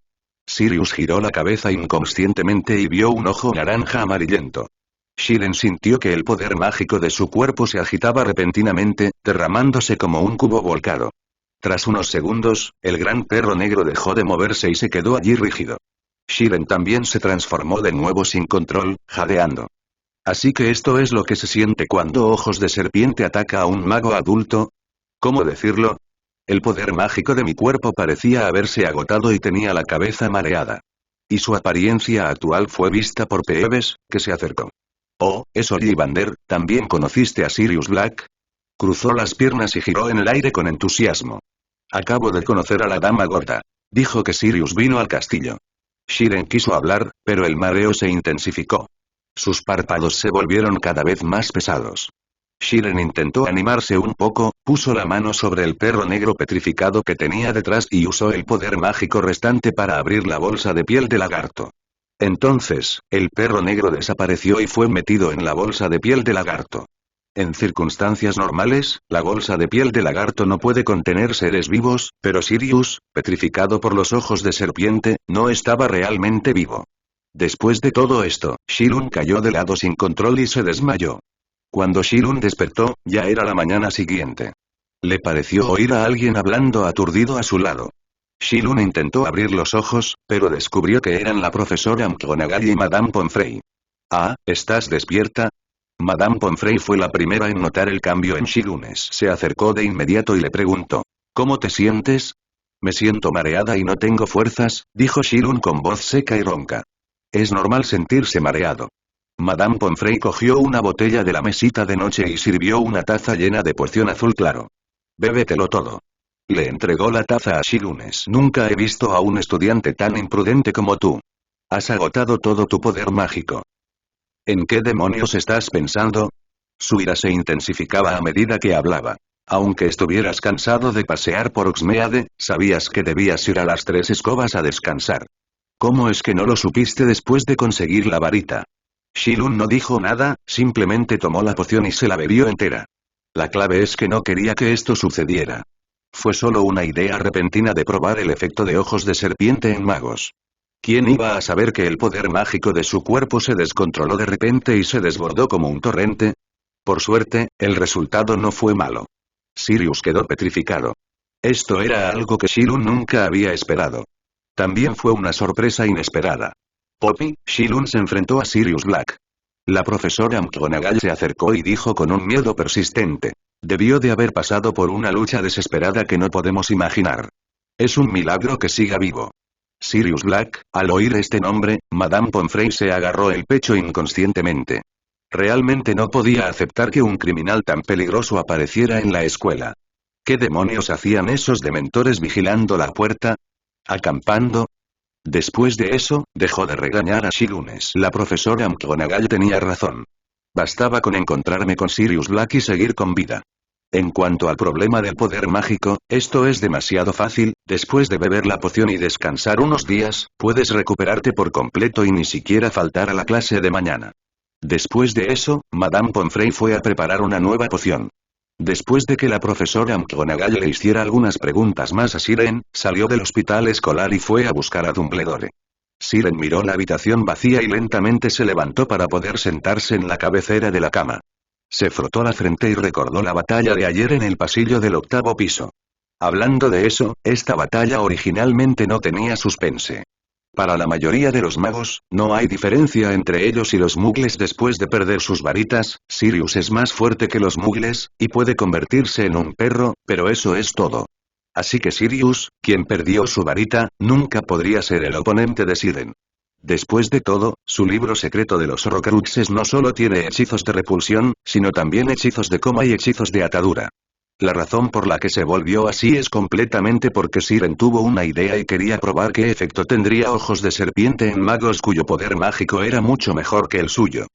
Sirius giró la cabeza inconscientemente y vio un ojo naranja amarillento. Shiren sintió que el poder mágico de su cuerpo se agitaba repentinamente, derramándose como un cubo volcado. Tras unos segundos, el gran perro negro dejó de moverse y se quedó allí rígido. Shiren también se transformó de nuevo sin control, jadeando. Así que esto es lo que se siente cuando Ojos de Serpiente ataca a un mago adulto. ¿Cómo decirlo? El poder mágico de mi cuerpo parecía haberse agotado y tenía la cabeza mareada. Y su apariencia actual fue vista por Peeves, que se acercó. Oh, es Ollivander, ¿también conociste a Sirius Black? Cruzó las piernas y giró en el aire con entusiasmo. Acabo de conocer a la dama gorda. Dijo que Sirius vino al castillo. Shiren quiso hablar, pero el mareo se intensificó. Sus párpados se volvieron cada vez más pesados. Shiren intentó animarse un poco, puso la mano sobre el perro negro petrificado que tenía detrás y usó el poder mágico restante para abrir la bolsa de piel de lagarto. Entonces, el perro negro desapareció y fue metido en la bolsa de piel de lagarto. En circunstancias normales, la bolsa de piel de lagarto no puede contener seres vivos, pero Sirius, petrificado por los ojos de serpiente, no estaba realmente vivo. Después de todo esto, Shirun cayó de lado sin control y se desmayó. Cuando Shirun despertó, ya era la mañana siguiente. Le pareció oír a alguien hablando aturdido a su lado. Shirun intentó abrir los ojos, pero descubrió que eran la profesora McGonagall y Madame Pomfrey. Ah, ¿estás despierta? Madame Pomfrey fue la primera en notar el cambio en Shirun. Se acercó de inmediato y le preguntó. ¿Cómo te sientes? Me siento mareada y no tengo fuerzas, dijo Shirun con voz seca y ronca. Es normal sentirse mareado. Madame Pomfrey cogió una botella de la mesita de noche y sirvió una taza llena de poción azul claro. Bébetelo todo. Le entregó la taza a Shirunes. Nunca he visto a un estudiante tan imprudente como tú. Has agotado todo tu poder mágico. ¿En qué demonios estás pensando? Su ira se intensificaba a medida que hablaba. Aunque estuvieras cansado de pasear por Uxmeade, sabías que debías ir a las 3 escobas a descansar. ¿Cómo es que no lo supiste después de conseguir la varita? Shirun no dijo nada, simplemente tomó la poción y se la bebió entera. La clave es que no quería que esto sucediera. Fue solo una idea repentina de probar el efecto de ojos de serpiente en magos. ¿Quién iba a saber que el poder mágico de su cuerpo se descontroló de repente y se desbordó como un torrente? Por suerte, el resultado no fue malo. Sirius quedó petrificado. Esto era algo que Shirun nunca había esperado. También fue una sorpresa inesperada. Poppy, Shirun se enfrentó a Sirius Black. La profesora McGonagall se acercó y dijo con un miedo persistente. Debió de haber pasado por una lucha desesperada que no podemos imaginar. Es un milagro que siga vivo. Sirius Black, al oír este nombre, Madame Pomfrey se agarró el pecho inconscientemente. Realmente no podía aceptar que un criminal tan peligroso apareciera en la escuela. ¿Qué demonios hacían esos dementores vigilando la puerta? ¿Acampando? Después de eso, dejó de regañar a Shirunes. La profesora McGonagall tenía razón. Bastaba con encontrarme con Sirius Black y seguir con vida. En cuanto al problema del poder mágico, esto es demasiado fácil, después de beber la poción y descansar unos días, puedes recuperarte por completo y ni siquiera faltar a la clase de mañana. Después de eso, Madame Pomfrey fue a preparar una nueva poción. Después de que la profesora McGonagall le hiciera algunas preguntas más a Siren, salió del hospital escolar y fue a buscar a Dumbledore. Siren miró la habitación vacía y lentamente se levantó para poder sentarse en la cabecera de la cama. Se frotó la frente y recordó la batalla de ayer en el pasillo del 8º piso. Hablando de eso, esta batalla originalmente no tenía suspense. Para la mayoría de los magos, no hay diferencia entre ellos y los muggles después de perder sus varitas. Sirius es más fuerte que los muggles, y puede convertirse en un perro, pero eso es todo. Así que Sirius, quien perdió su varita, nunca podría ser el oponente de Siren. Después de todo, su libro secreto de los Horrocruxes no solo tiene hechizos de repulsión, sino también hechizos de coma y hechizos de atadura. La razón por la que se volvió así es completamente porque Siren tuvo una idea y quería probar qué efecto tendría ojos de serpiente en magos cuyo poder mágico era mucho mejor que el suyo.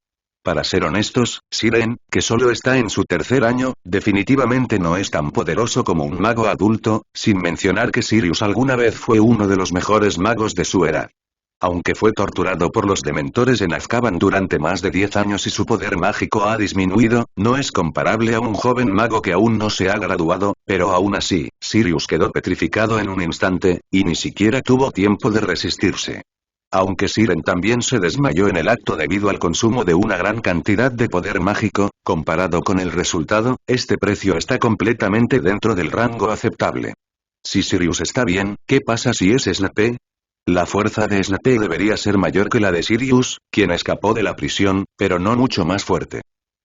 Para ser honestos, Siren, que solo está en su 3er año, definitivamente no es tan poderoso como un mago adulto, sin mencionar que Sirius alguna vez fue uno de los mejores magos de su era. Aunque fue torturado por los dementores en Azkaban durante más de 10 años y su poder mágico ha disminuido, no es comparable a un joven mago que aún no se ha graduado, pero aún así, Sirius quedó petrificado en un instante, y ni siquiera tuvo tiempo de resistirse. Aunque Siren también se desmayó en el acto debido al consumo de una gran cantidad de poder mágico, comparado con el resultado, este precio está completamente dentro del rango aceptable. Si Sirius está bien, ¿qué pasa si es Snape? La fuerza de Snape debería ser mayor que la de Sirius, quien escapó de la prisión, pero no mucho más fuerte.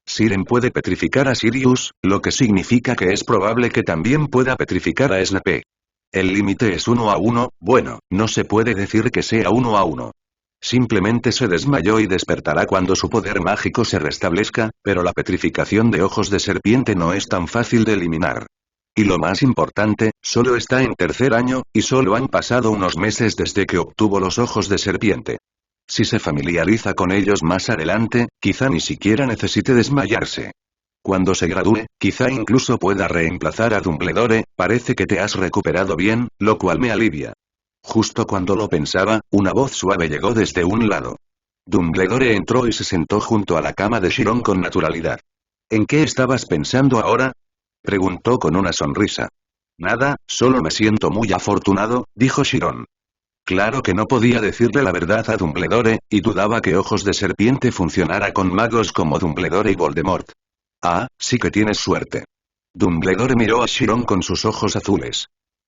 Siren puede petrificar a Sirius, lo que significa que es probable que también pueda petrificar a Snape. El límite es 1 a 1, bueno, no se puede decir que sea 1 a 1. Simplemente se desmayó y despertará cuando su poder mágico se restablezca, pero la petrificación de ojos de serpiente no es tan fácil de eliminar. Y lo más importante, solo está en 3er año, y solo han pasado unos meses desde que obtuvo los ojos de serpiente. Si se familiariza con ellos más adelante, quizá ni siquiera necesite desmayarse. Cuando se gradúe, quizá incluso pueda reemplazar a Dumbledore. Parece que te has recuperado bien, lo cual me alivia. Justo cuando lo pensaba, una voz suave llegó desde un lado. Dumbledore entró y se sentó junto a la cama de Chiron con naturalidad. ¿En qué estabas pensando ahora?, preguntó con una sonrisa. Nada, solo me siento muy afortunado, dijo Chiron. Claro que no podía decirle la verdad a Dumbledore, y dudaba que ojos de serpiente funcionara con magos como Dumbledore y Voldemort. Ah, sí que tienes suerte. Dumbledore miró a Chiron con sus ojos azules.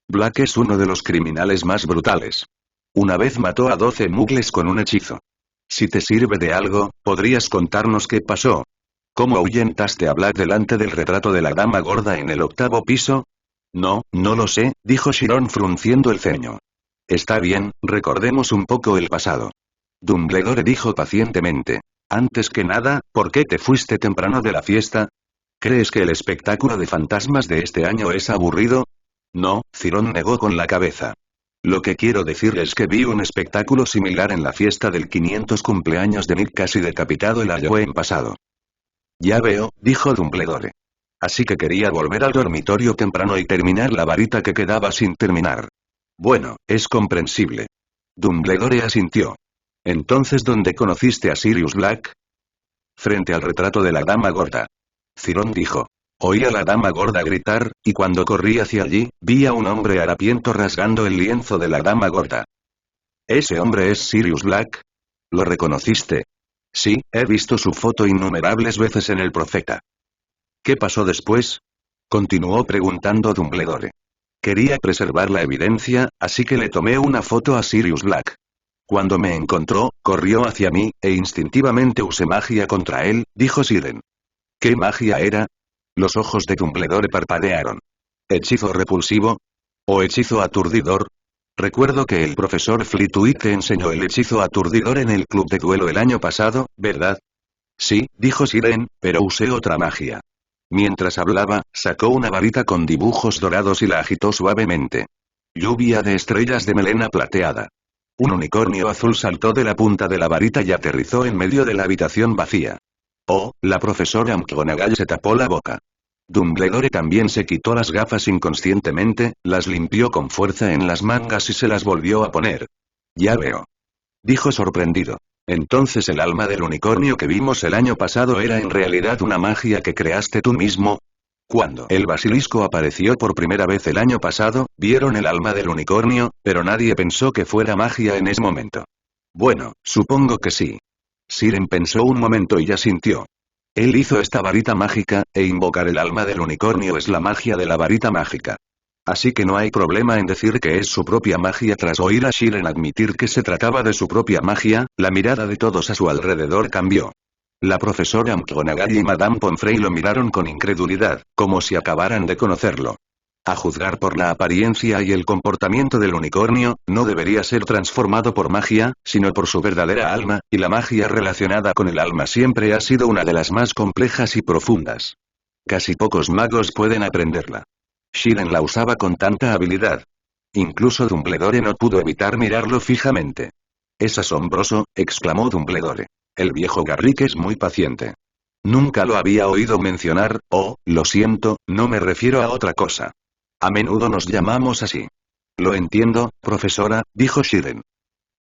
Black es uno de los criminales más brutales. Una vez mató a 12 muggles con un hechizo. Si te sirve de algo, ¿podrías contarnos qué pasó? ¿Cómo ahuyentaste a Black delante del retrato de la dama gorda en el 8º piso? No, no lo sé, dijo Chiron frunciendo el ceño. Está bien, recordemos un poco el pasado. Dumbledore dijo pacientemente. Antes que nada, ¿por qué te fuiste temprano de la fiesta? ¿Crees que el espectáculo de fantasmas de este año es aburrido? No, Chiron negó con la cabeza. Lo que quiero decir es que vi un espectáculo similar en la fiesta del 500 cumpleaños de Nick casi decapitado el Halloween pasado. Ya veo, dijo Dumbledore. Así que quería volver al dormitorio temprano y terminar la varita que quedaba sin terminar. Bueno, es comprensible. Dumbledore asintió. Entonces, ¿dónde conociste a Sirius Black? Frente al retrato de la dama gorda. Chiron dijo. Oí a la dama gorda gritar, y cuando corrí hacia allí, vi a un hombre harapiento rasgando el lienzo de la dama gorda. ¿Ese hombre es Sirius Black? ¿Lo reconociste? Sí, he visto su foto innumerables veces en el Profeta. ¿Qué pasó después? Continuó preguntando Dumbledore. Quería preservar la evidencia, así que le tomé una foto a Sirius Black. Cuando me encontró, corrió hacia mí, e instintivamente usé magia contra él, dijo Siren. ¿Qué magia era? Los ojos de Dumbledore parpadearon. ¿Hechizo repulsivo? ¿O hechizo aturdidor? Recuerdo que el profesor Flitwick te enseñó el hechizo aturdidor en el club de duelo el año pasado, ¿verdad? Sí, dijo Siren, pero usé otra magia. Mientras hablaba, sacó una varita con dibujos dorados y la agitó suavemente. Lluvia de estrellas de melena plateada. Un unicornio azul saltó de la punta de la varita y aterrizó en medio de la habitación vacía. Oh, la profesora McGonagall se tapó la boca. Dumbledore también se quitó las gafas inconscientemente, las limpió con fuerza en las mangas y se las volvió a poner. Ya veo. Dijo sorprendido. Entonces el alma del unicornio que vimos el año pasado era en realidad una magia que creaste tú mismo. Cuando el basilisco apareció por primera vez el año pasado, vieron el alma del unicornio, pero nadie pensó que fuera magia en ese momento. Bueno, supongo que sí. Siren pensó un momento y asintió. Él hizo esta varita mágica, e invocar el alma del unicornio es la magia de la varita mágica. Así que no hay problema en decir que es su propia magia. Tras oír a Siren admitir que se trataba de su propia magia, la mirada de todos a su alrededor cambió. La profesora McGonagall y Madame Pomfrey lo miraron con incredulidad, como si acabaran de conocerlo. A juzgar por la apariencia y el comportamiento del unicornio, no debería ser transformado por magia, sino por su verdadera alma, y la magia relacionada con el alma siempre ha sido una de las más complejas y profundas. Casi pocos magos pueden aprenderla. Siren la usaba con tanta habilidad. Incluso Dumbledore no pudo evitar mirarlo fijamente. Es asombroso, exclamó Dumbledore. El viejo Garrick es muy paciente. Nunca lo había oído mencionar, lo siento, no me refiero a otra cosa. A menudo nos llamamos así. Lo entiendo, profesora, dijo Siren.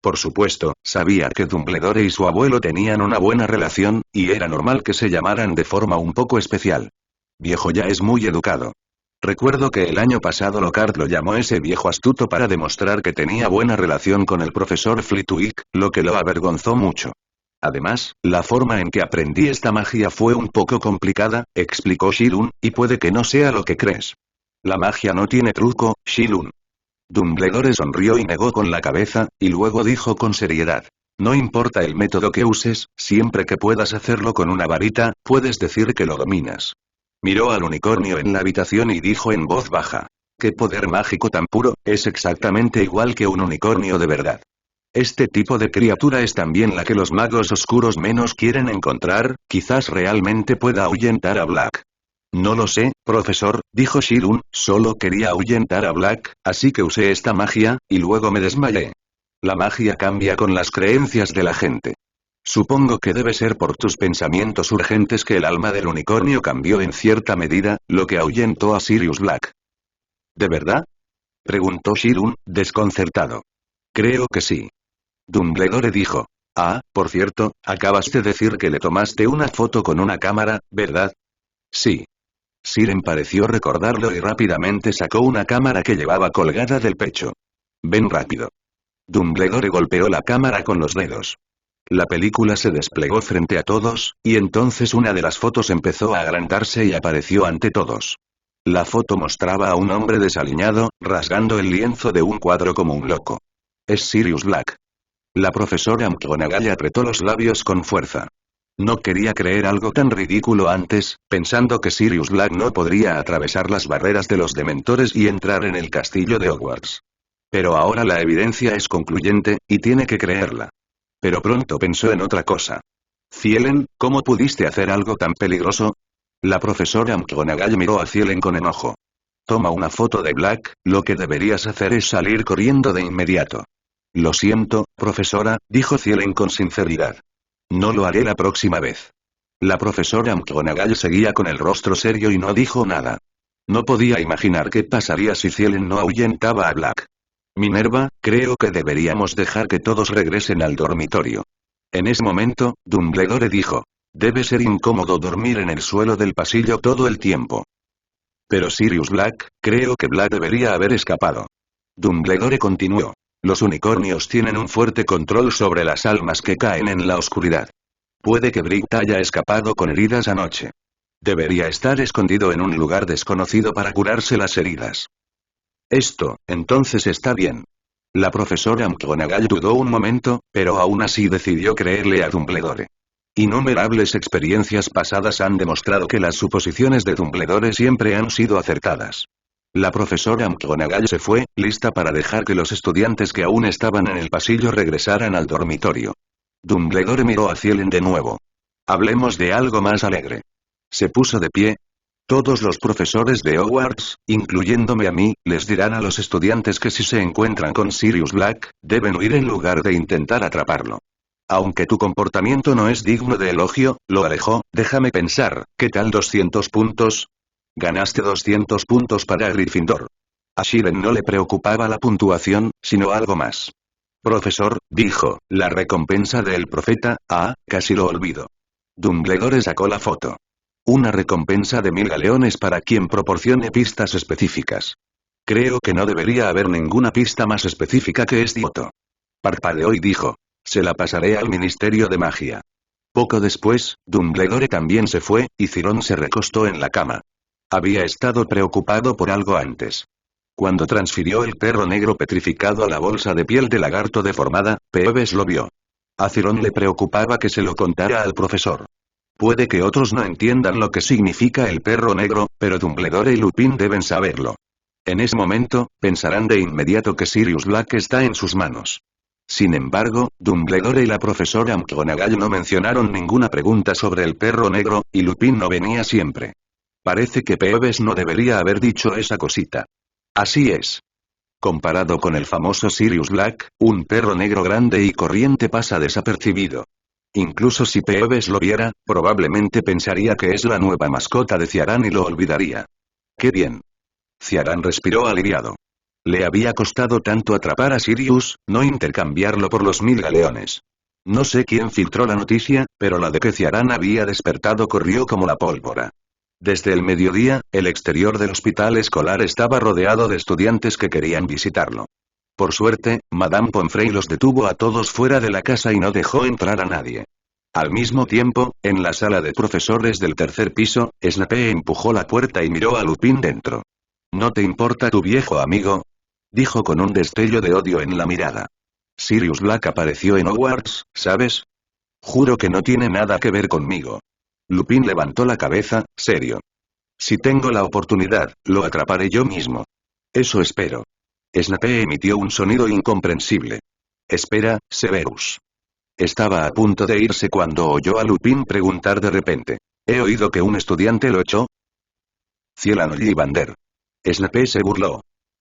Por supuesto, sabía que Dumbledore y su abuelo tenían una buena relación, y era normal que se llamaran de forma un poco especial. Viejo ya es muy educado. Recuerdo que el año pasado Lockhart lo llamó ese viejo astuto para demostrar que tenía buena relación con el profesor Flitwick, lo que lo avergonzó mucho. Además, la forma en que aprendí esta magia fue un poco complicada, explicó Shilun, y puede que no sea lo que crees. La magia no tiene truco, Shilun. Dumbledore sonrió y negó con la cabeza, y luego dijo con seriedad. No importa el método que uses, siempre que puedas hacerlo con una varita, puedes decir que lo dominas. Miró al unicornio en la habitación y dijo en voz baja. ¡Qué poder mágico tan puro! Es exactamente igual que un unicornio de verdad. Este tipo de criatura es también la que los magos oscuros menos quieren encontrar, quizás realmente pueda ahuyentar a Black. No lo sé, profesor, dijo Shilun, solo quería ahuyentar a Black, así que usé esta magia, y luego me desmayé. La magia cambia con las creencias de la gente. Supongo que debe ser por tus pensamientos urgentes que el alma del unicornio cambió en cierta medida, lo que ahuyentó a Sirius Black. ¿De verdad? Preguntó Shilun, desconcertado. Creo que sí. Dumbledore dijo. Ah, por cierto, acabas de decir que le tomaste una foto con una cámara, ¿verdad? Sí. Siren pareció recordarlo y rápidamente sacó una cámara que llevaba colgada del pecho. Ven rápido. Dumbledore golpeó la cámara con los dedos. La película se desplegó frente a todos, y entonces una de las fotos empezó a agrandarse y apareció ante todos. La foto mostraba a un hombre desaliñado, rasgando el lienzo de un cuadro como un loco. Es Sirius Black. La profesora McGonagall apretó los labios con fuerza. No quería creer algo tan ridículo antes, pensando que Sirius Black no podría atravesar las barreras de los dementores y entrar en el castillo de Hogwarts. Pero ahora la evidencia es concluyente, y tiene que creerla. Pero pronto pensó en otra cosa. Cielen, ¿cómo pudiste hacer algo tan peligroso? La profesora McGonagall miró a Cielen con enojo. Toma una foto de Black, lo que deberías hacer es salir corriendo de inmediato. Lo siento, profesora, dijo Cielen con sinceridad. No lo haré la próxima vez. La profesora McGonagall seguía con el rostro serio y no dijo nada. No podía imaginar qué pasaría si Cielen no ahuyentaba a Black. Minerva, creo que deberíamos dejar que todos regresen al dormitorio. En ese momento, Dumbledore dijo. Debe ser incómodo dormir en el suelo del pasillo todo el tiempo. Pero Sirius Black, creo que Black debería haber escapado. Dumbledore continuó. Los unicornios tienen un fuerte control sobre las almas que caen en la oscuridad. Puede que Britt haya escapado con heridas anoche. Debería estar escondido en un lugar desconocido para curarse las heridas. Esto, entonces está bien. La profesora McGonagall dudó un momento, pero aún así decidió creerle a Dumbledore. Innumerables experiencias pasadas han demostrado que las suposiciones de Dumbledore siempre han sido acertadas. La profesora McGonagall se fue, lista para dejar que los estudiantes que aún estaban en el pasillo regresaran al dormitorio. Dumbledore miró a Cielen de nuevo. Hablemos de algo más alegre. Se puso de pie. Todos los profesores de Hogwarts, incluyéndome a mí, les dirán a los estudiantes que si se encuentran con Sirius Black, deben huir en lugar de intentar atraparlo. Aunque tu comportamiento no es digno de elogio, lo alejó, déjame pensar, ¿qué tal 200 puntos? Ganaste 200 puntos para Gryffindor. A Shiren no le preocupaba la puntuación, sino algo más. Profesor, dijo, la recompensa del profeta, casi lo olvido. Dumbledore sacó la foto. Una recompensa de 1000 galeones para quien proporcione pistas específicas. Creo que no debería haber ninguna pista más específica que es Dioto. Parpadeó y dijo. Se la pasaré al Ministerio de Magia. Poco después, Dumbledore también se fue, y Cirón se recostó en la cama. Había estado preocupado por algo antes. Cuando transfirió el perro negro petrificado a la bolsa de piel de lagarto deformada, Phoebes lo vio. A Cirón le preocupaba que se lo contara al profesor. Puede que otros no entiendan lo que significa el perro negro, pero Dumbledore y Lupin deben saberlo. En ese momento, pensarán de inmediato que Sirius Black está en sus manos. Sin embargo, Dumbledore y la profesora McGonagall no mencionaron ninguna pregunta sobre el perro negro, y Lupin no venía siempre. Parece que Phoebes no debería haber dicho esa cosita. Así es. Comparado con el famoso Sirius Black, un perro negro grande y corriente pasa desapercibido. Incluso si Phoebes lo viera, probablemente pensaría que es la nueva mascota de Ciarán y lo olvidaría. ¡Qué bien! Ciarán respiró aliviado. Le había costado tanto atrapar a Sirius, no intercambiarlo por los 1000 galeones. No sé quién filtró la noticia, pero la de que Ciarán había despertado corrió como la pólvora. Desde el mediodía, el exterior del hospital escolar estaba rodeado de estudiantes que querían visitarlo. Por suerte, Madame Pomfrey los detuvo a todos fuera de la casa y no dejó entrar a nadie. Al mismo tiempo, en la sala de profesores del tercer piso, Snape empujó la puerta y miró a Lupin dentro. ¿No te importa tu viejo amigo? Dijo con un destello de odio en la mirada. Sirius Black apareció en Hogwarts, ¿sabes? Juro que no tiene nada que ver conmigo. Lupin levantó la cabeza, serio. Si tengo la oportunidad, lo atraparé yo mismo. Eso espero. Snape emitió un sonido incomprensible. Espera, Severus. Estaba a punto de irse cuando oyó a Lupin preguntar de repente. ¿He oído que un estudiante lo echó? Cielan Ollivander. Snape se burló.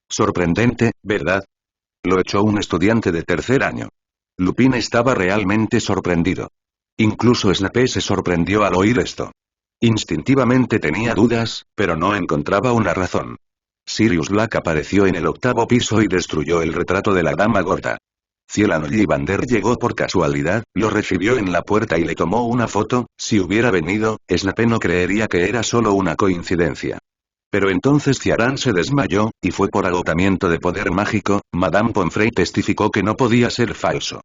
Sorprendente, ¿verdad? Lo echó un estudiante de tercer año. Lupin estaba realmente sorprendido. Incluso Snape se sorprendió al oír esto. Instintivamente tenía dudas, pero no encontraba una razón. Sirius Black apareció en el 8º piso y destruyó el retrato de la dama gorda. Cielan Ollivander llegó por casualidad, lo recibió en la puerta y le tomó una foto. Si hubiera venido, Snape no creería que era solo una coincidencia. Pero entonces Ciarán se desmayó, y fue por agotamiento de poder mágico. Madame Pomfrey testificó que no podía ser falso.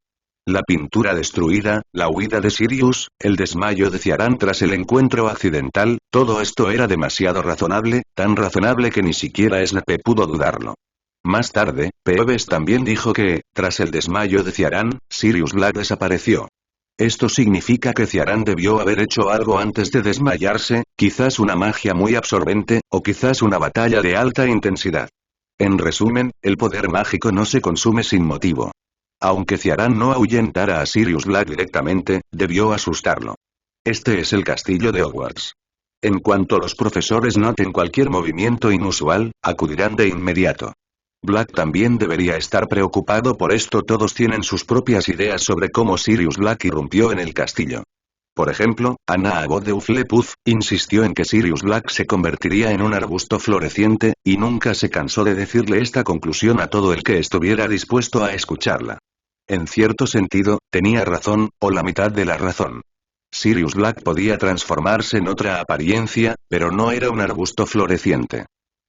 La pintura destruida, la huida de Sirius, el desmayo de Ciarán tras el encuentro accidental, todo esto era demasiado razonable, tan razonable que ni siquiera Snape pudo dudarlo. Más tarde, Phoebes también dijo que, tras el desmayo de Ciarán, Sirius Black desapareció. Esto significa que Ciarán debió haber hecho algo antes de desmayarse, quizás una magia muy absorbente, o quizás una batalla de alta intensidad. En resumen, el poder mágico no se consume sin motivo. Aunque Ciarán no ahuyentara a Sirius Black directamente, debió asustarlo. Este es el castillo de Hogwarts. En cuanto los profesores noten cualquier movimiento inusual, acudirán de inmediato. Black también debería estar preocupado por esto. Todos tienen sus propias ideas sobre cómo Sirius Black irrumpió en el castillo. Por ejemplo, Ana Abbott de Hufflepuff insistió en que Sirius Black se convertiría en un arbusto floreciente, y nunca se cansó de decirle esta conclusión a todo el que estuviera dispuesto a escucharla. En cierto sentido, tenía razón, o la mitad de la razón. Sirius Black podía transformarse en otra apariencia, pero no era un arbusto floreciente.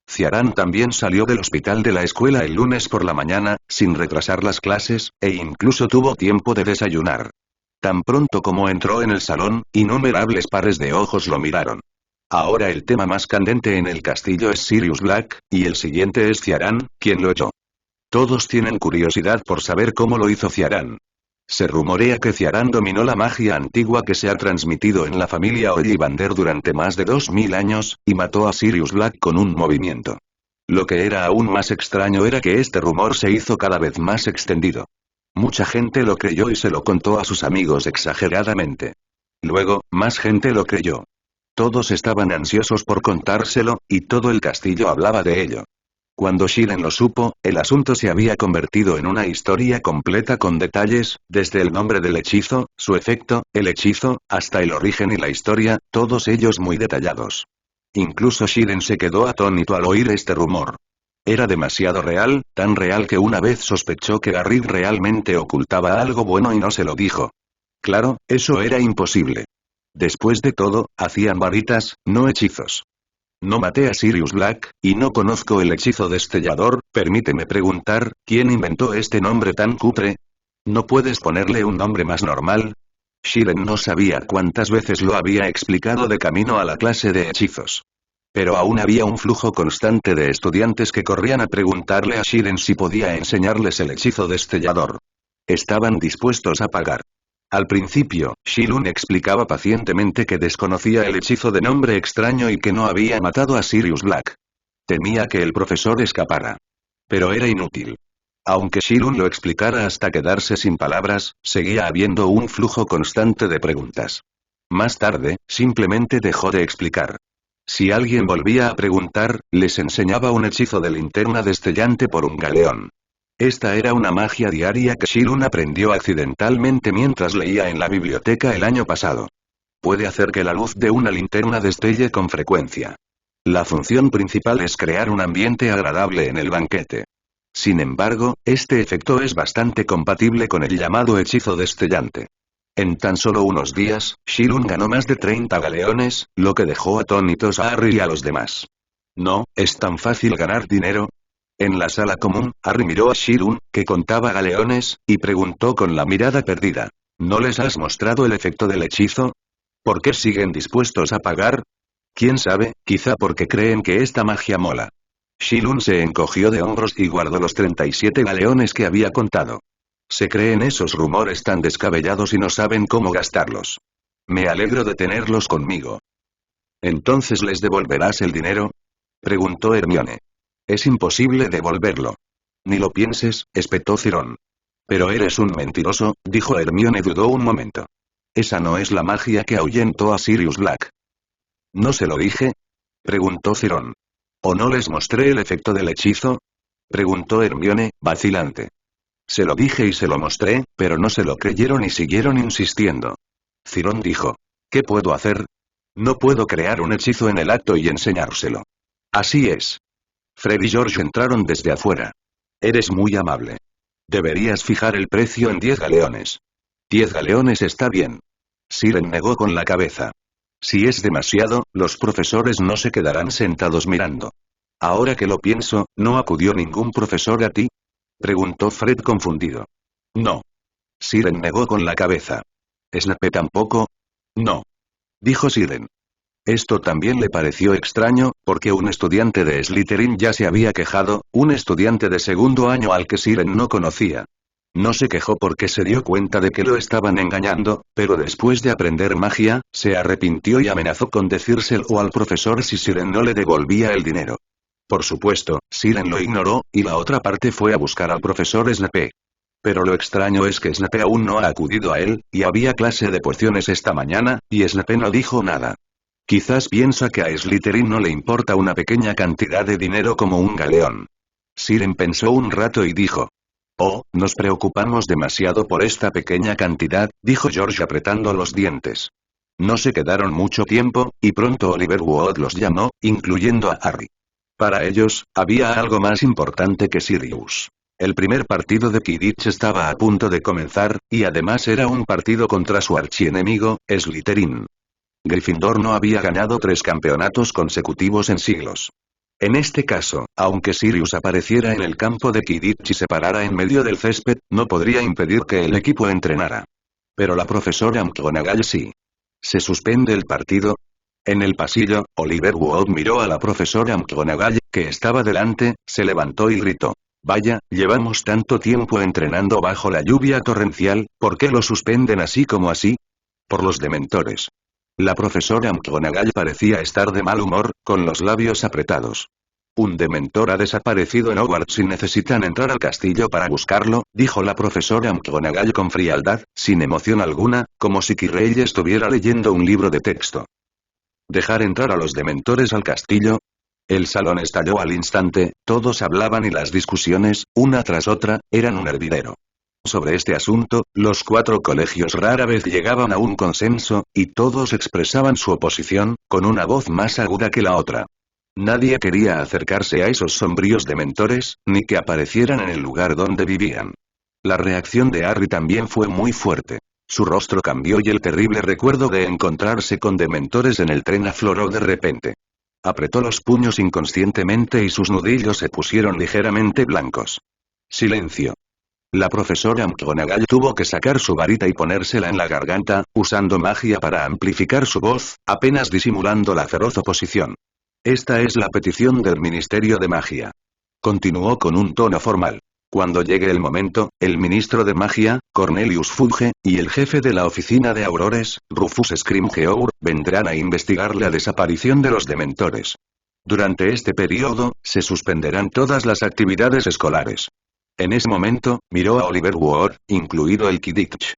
Ciarán también salió del hospital de la escuela el lunes por la mañana, sin retrasar las clases, e incluso tuvo tiempo de desayunar. Tan pronto como entró en el salón, innumerables pares de ojos lo miraron. Ahora el tema más candente en el castillo es Sirius Black, y el siguiente es Ciarán, quien lo echó. Todos tienen curiosidad por saber cómo lo hizo Ciarán. Se rumorea que Ciarán dominó la magia antigua que se ha transmitido en la familia Ollivander durante más de 2000 años, y mató a Sirius Black con un movimiento. Lo que era aún más extraño era que este rumor se hizo cada vez más extendido. Mucha gente lo creyó y se lo contó a sus amigos exageradamente. Luego, más gente lo creyó. Todos estaban ansiosos por contárselo, y todo el castillo hablaba de ello. Cuando Shiren lo supo, el asunto se había convertido en una historia completa con detalles, desde el nombre del hechizo, su efecto, el hechizo, hasta el origen y la historia, todos ellos muy detallados. Incluso Shiren se quedó atónito al oír este rumor. Era demasiado real, tan real que una vez sospechó que Garrick realmente ocultaba algo bueno y no se lo dijo. Claro, eso era imposible. Después de todo, hacían varitas, no hechizos. No maté a Sirius Black, y no conozco el hechizo destellador. Permíteme preguntar, ¿quién inventó este nombre tan cutre? ¿No puedes ponerle un nombre más normal? Shiren no sabía cuántas veces lo había explicado de camino a la clase de hechizos. Pero aún había un flujo constante de estudiantes que corrían a preguntarle a Shiren si podía enseñarles el hechizo destellador. Estaban dispuestos a pagar. Al principio, Shilun explicaba pacientemente que desconocía el hechizo de nombre extraño y que no había matado a Sirius Black. Temía que el profesor escapara. Pero era inútil. Aunque Shilun lo explicara hasta quedarse sin palabras, seguía habiendo un flujo constante de preguntas. Más tarde, simplemente dejó de explicar. Si alguien volvía a preguntar, les enseñaba un hechizo de linterna destellante por un galeón. Esta era una magia diaria que Shilun aprendió accidentalmente mientras leía en la biblioteca el año pasado. Puede hacer que la luz de una linterna destelle con frecuencia. La función principal es crear un ambiente agradable en el banquete. Sin embargo, este efecto es bastante compatible con el llamado hechizo destellante. En tan solo unos días, Shilun ganó más de 30 galeones, lo que dejó atónitos a Harry y a los demás. ¿No es tan fácil ganar dinero? En la sala común, Harry miró a Shilun, que contaba galeones, y preguntó con la mirada perdida. ¿No les has mostrado el efecto del hechizo? ¿Por qué siguen dispuestos a pagar? ¿Quién sabe? Quizá porque creen que esta magia mola. Shilun se encogió de hombros y guardó los 37 galeones que había contado. Se creen esos rumores tan descabellados y no saben cómo gastarlos. Me alegro de tenerlos conmigo. ¿Entonces les devolverás el dinero? Preguntó Hermione. Es imposible devolverlo. Ni lo pienses, espetó Cirón. Pero eres un mentiroso, dijo Hermione. Dudó un momento. Esa no es la magia que ahuyentó a Sirius Black. ¿No se lo dije? Preguntó Cirón. ¿O no les mostré el efecto del hechizo? Preguntó Hermione, vacilante. Se lo dije y se lo mostré, pero no se lo creyeron y siguieron insistiendo. Cirón dijo. ¿Qué puedo hacer? No puedo crear un hechizo en el acto y enseñárselo. Así es. Fred y George entraron desde afuera. Eres muy amable. Deberías fijar el precio en 10 galeones. 10 galeones está bien. Siren negó con la cabeza. Si es demasiado, los profesores no se quedarán sentados mirando. Ahora que lo pienso, ¿no acudió ningún profesor a ti? Preguntó Fred confundido. No. Siren negó con la cabeza. ¿Snape tampoco? No. Dijo Siren. Esto también le pareció extraño, porque un estudiante de Slytherin ya se había quejado, un estudiante de segundo año al que Siren no conocía. No se quejó porque se dio cuenta de que lo estaban engañando, pero después de aprender magia, se arrepintió y amenazó con decírselo al profesor si Siren no le devolvía el dinero. Por supuesto, Siren lo ignoró, y la otra parte fue a buscar al profesor Snape. Pero lo extraño es que Snape aún no ha acudido a él, y había clase de pociones esta mañana, y Snape no dijo nada. Quizás piensa que a Slytherin no le importa una pequeña cantidad de dinero como un galeón. Siren pensó un rato y dijo. Oh, nos preocupamos demasiado por esta pequeña cantidad, dijo George apretando los dientes. No se quedaron mucho tiempo, y pronto Oliver Wood los llamó, incluyendo a Harry. Para ellos, había algo más importante que Sirius. El primer partido de Quidditch estaba a punto de comenzar, y además era un partido contra su archienemigo, Slytherin. Gryffindor no había ganado 3 campeonatos consecutivos en siglos. En este caso, aunque Sirius apareciera en el campo de Quidditch y se parara en medio del césped, no podría impedir que el equipo entrenara. Pero la profesora McGonagall sí. ¿Se suspende el partido? En el pasillo, Oliver Wood miró a la profesora McGonagall, que estaba delante, se levantó y gritó. Vaya, llevamos tanto tiempo entrenando bajo la lluvia torrencial, ¿por qué lo suspenden así como así? Por los dementores. La profesora McGonagall parecía estar de mal humor, con los labios apretados. Un dementor ha desaparecido en Hogwarts y necesitan entrar al castillo para buscarlo, dijo la profesora McGonagall con frialdad, sin emoción alguna, como si Quirrell estuviera leyendo un libro de texto. ¿Dejar entrar a los dementores al castillo? El salón estalló al instante, todos hablaban y las discusiones, una tras otra, eran un hervidero. Sobre este asunto, los 4 colegios rara vez llegaban a un consenso, y todos expresaban su oposición, con una voz más aguda que la otra. Nadie quería acercarse a esos sombríos dementores, ni que aparecieran en el lugar donde vivían. La reacción de Harry también fue muy fuerte. Su rostro cambió y el terrible recuerdo de encontrarse con dementores en el tren afloró de repente. Apretó los puños inconscientemente y sus nudillos se pusieron ligeramente blancos. Silencio. La profesora McGonagall tuvo que sacar su varita y ponérsela en la garganta, usando magia para amplificar su voz, apenas disimulando la feroz oposición. Esta es la petición del Ministerio de Magia. Continuó con un tono formal. Cuando llegue el momento, el ministro de Magia, Cornelius Fudge, y el jefe de la oficina de Aurores, Rufus Scrimgeour, vendrán a investigar la desaparición de los dementores. Durante este periodo, se suspenderán todas las actividades escolares. En ese momento, miró a Oliver Wood, incluido el Quidditch.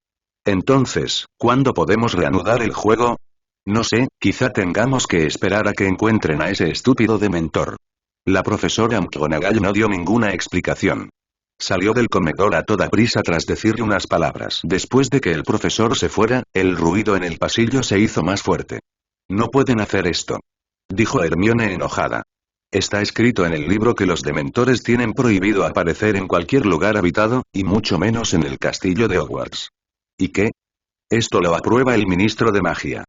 Entonces, ¿cuándo podemos reanudar el juego? No sé, quizá tengamos que esperar a que encuentren a ese estúpido dementor. La profesora McGonagall no dio ninguna explicación. Salió del comedor a toda prisa tras decirle unas palabras. Después de que el profesor se fuera, el ruido en el pasillo se hizo más fuerte. No pueden hacer esto, dijo Hermione enojada. Está escrito en el libro que los dementores tienen prohibido aparecer en cualquier lugar habitado, y mucho menos en el castillo de Hogwarts. ¿Y qué? Esto lo aprueba el ministro de Magia.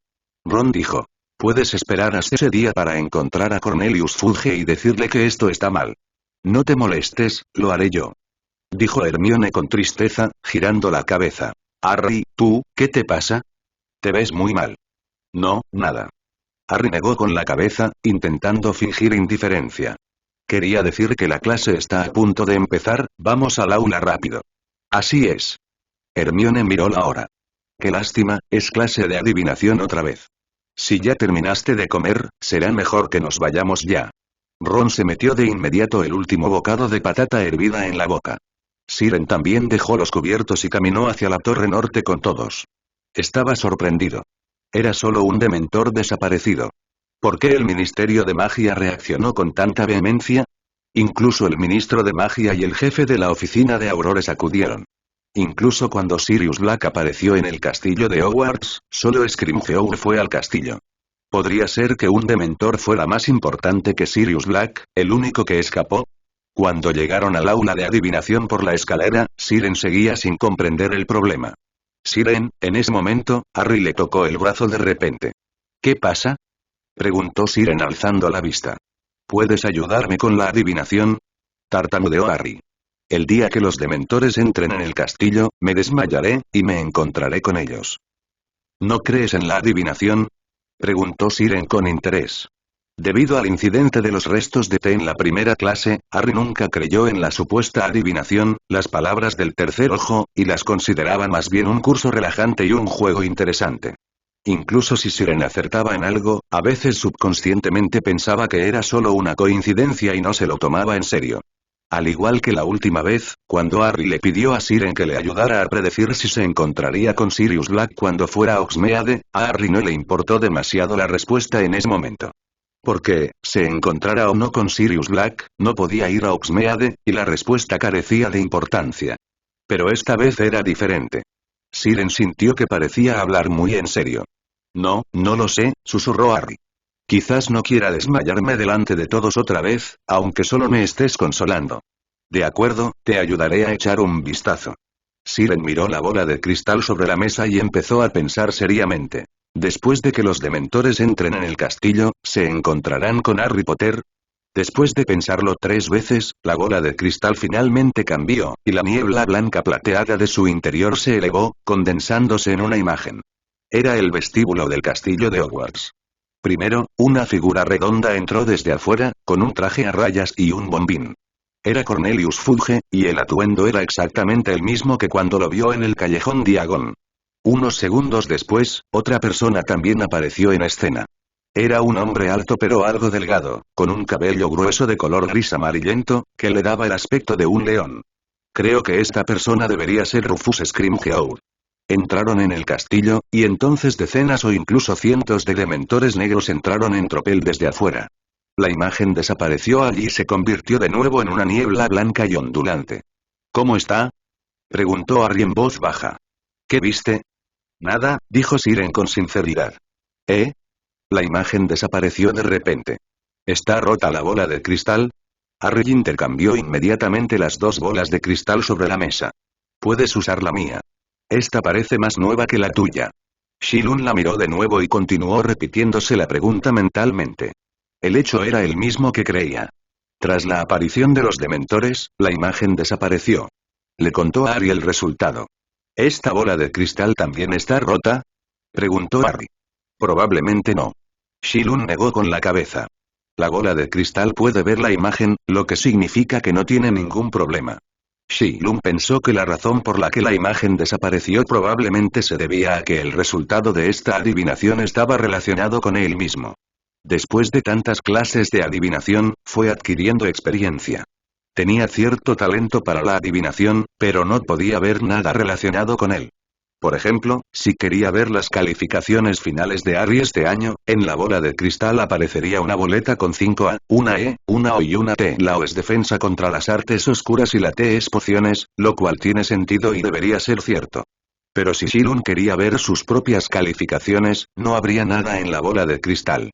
Ron dijo. Puedes esperar hasta ese día para encontrar a Cornelius Fudge y decirle que esto está mal. No te molestes, lo haré yo, dijo Hermione con tristeza, girando la cabeza. Harry, ¿tú, qué te pasa? Te ves muy mal. No, nada. Harry negó con la cabeza, intentando fingir indiferencia. Quería decir que la clase está a punto de empezar, vamos al aula rápido. Así es. Hermione miró la hora. Qué lástima, es clase de adivinación otra vez. Si ya terminaste de comer, será mejor que nos vayamos ya. Ron se metió de inmediato el último bocado de patata hervida en la boca. Siren también dejó los cubiertos y caminó hacia la torre norte con todos. Estaba sorprendido. Era solo un dementor desaparecido. ¿Por qué el Ministerio de Magia reaccionó con tanta vehemencia? Incluso el ministro de Magia y el jefe de la oficina de Aurores acudieron. Incluso cuando Sirius Black apareció en el castillo de Hogwarts, solo Scrimgeour fue al castillo. ¿Podría ser que un dementor fuera más importante que Sirius Black, el único que escapó? Cuando llegaron al aula de adivinación por la escalera, Siren seguía sin comprender el problema. Siren, en ese momento, Harry le tocó el brazo de repente. ¿Qué pasa? Preguntó Siren alzando la vista. ¿Puedes ayudarme con la adivinación? Tartamudeó Harry. El día que los dementores entren en el castillo, me desmayaré, y me encontraré con ellos. ¿No crees en la adivinación? Preguntó Siren con interés. Debido al incidente de los restos de té en la primera clase, Harry nunca creyó en la supuesta adivinación, las palabras del tercer ojo, y las consideraba más bien un curso relajante y un juego interesante. Incluso si Siren acertaba en algo, a veces subconscientemente pensaba que era solo una coincidencia y no se lo tomaba en serio. Al igual que la última vez, cuando Harry le pidió a Siren que le ayudara a predecir si se encontraría con Sirius Black cuando fuera a Hogsmeade, a Harry no le importó demasiado la respuesta en ese momento. Porque, se encontrara o no con Sirius Black, no podía ir a Hogsmeade, y la respuesta carecía de importancia. Pero esta vez era diferente. Siren sintió que parecía hablar muy en serio. No, no lo sé, susurró Harry. Quizás no quiera desmayarme delante de todos otra vez, aunque solo me estés consolando. De acuerdo, te ayudaré a echar un vistazo. Siren miró la bola de cristal sobre la mesa y empezó a pensar seriamente. Después de que los dementores entren en el castillo, ¿se encontrarán con Harry Potter? Después de pensarlo 3 veces, la bola de cristal finalmente cambió, y la niebla blanca plateada de su interior se elevó, condensándose en una imagen. Era el vestíbulo del castillo de Hogwarts. Primero, una figura redonda entró desde afuera, con un traje a rayas y un bombín. Era Cornelius Fudge, y el atuendo era exactamente el mismo que cuando lo vio en el callejón Diagon. Unos segundos después, otra persona también apareció en escena. Era un hombre alto pero algo delgado, con un cabello grueso de color gris amarillento, que le daba el aspecto de un león. Creo que esta persona debería ser Rufus Scrimgeour. Entraron en el castillo, y entonces decenas o incluso cientos de dementores negros entraron en tropel desde afuera. La imagen desapareció allí y se convirtió de nuevo en una niebla blanca y ondulante. ¿Cómo está?, preguntó Harry en voz baja. ¿Qué viste? Nada, dijo Siren con sinceridad. ¿Eh? La imagen desapareció de repente. ¿Está rota la bola de cristal? Harry intercambió inmediatamente las 2 bolas de cristal sobre la mesa. Puedes usar la mía. Esta parece más nueva que la tuya. Shilun la miró de nuevo y continuó repitiéndose la pregunta mentalmente. El hecho era el mismo que creía. Tras la aparición de los dementores, la imagen desapareció. Le contó a Harry el resultado. ¿Esta bola de cristal también está rota?, preguntó Harry. Probablemente no. Shilun negó con la cabeza. La bola de cristal puede ver la imagen, lo que significa que no tiene ningún problema. Shilun pensó que la razón por la que la imagen desapareció probablemente se debía a que el resultado de esta adivinación estaba relacionado con él mismo. Después de tantas clases de adivinación, fue adquiriendo experiencia. Tenía cierto talento para la adivinación, pero no podía ver nada relacionado con él. Por ejemplo, si quería ver las calificaciones finales de Harry este año, en la bola de cristal aparecería una boleta con 5 A, una E, una O y una T. La O es defensa contra las artes oscuras y la T es pociones, lo cual tiene sentido y debería ser cierto. Pero si Shilun quería ver sus propias calificaciones, no habría nada en la bola de cristal.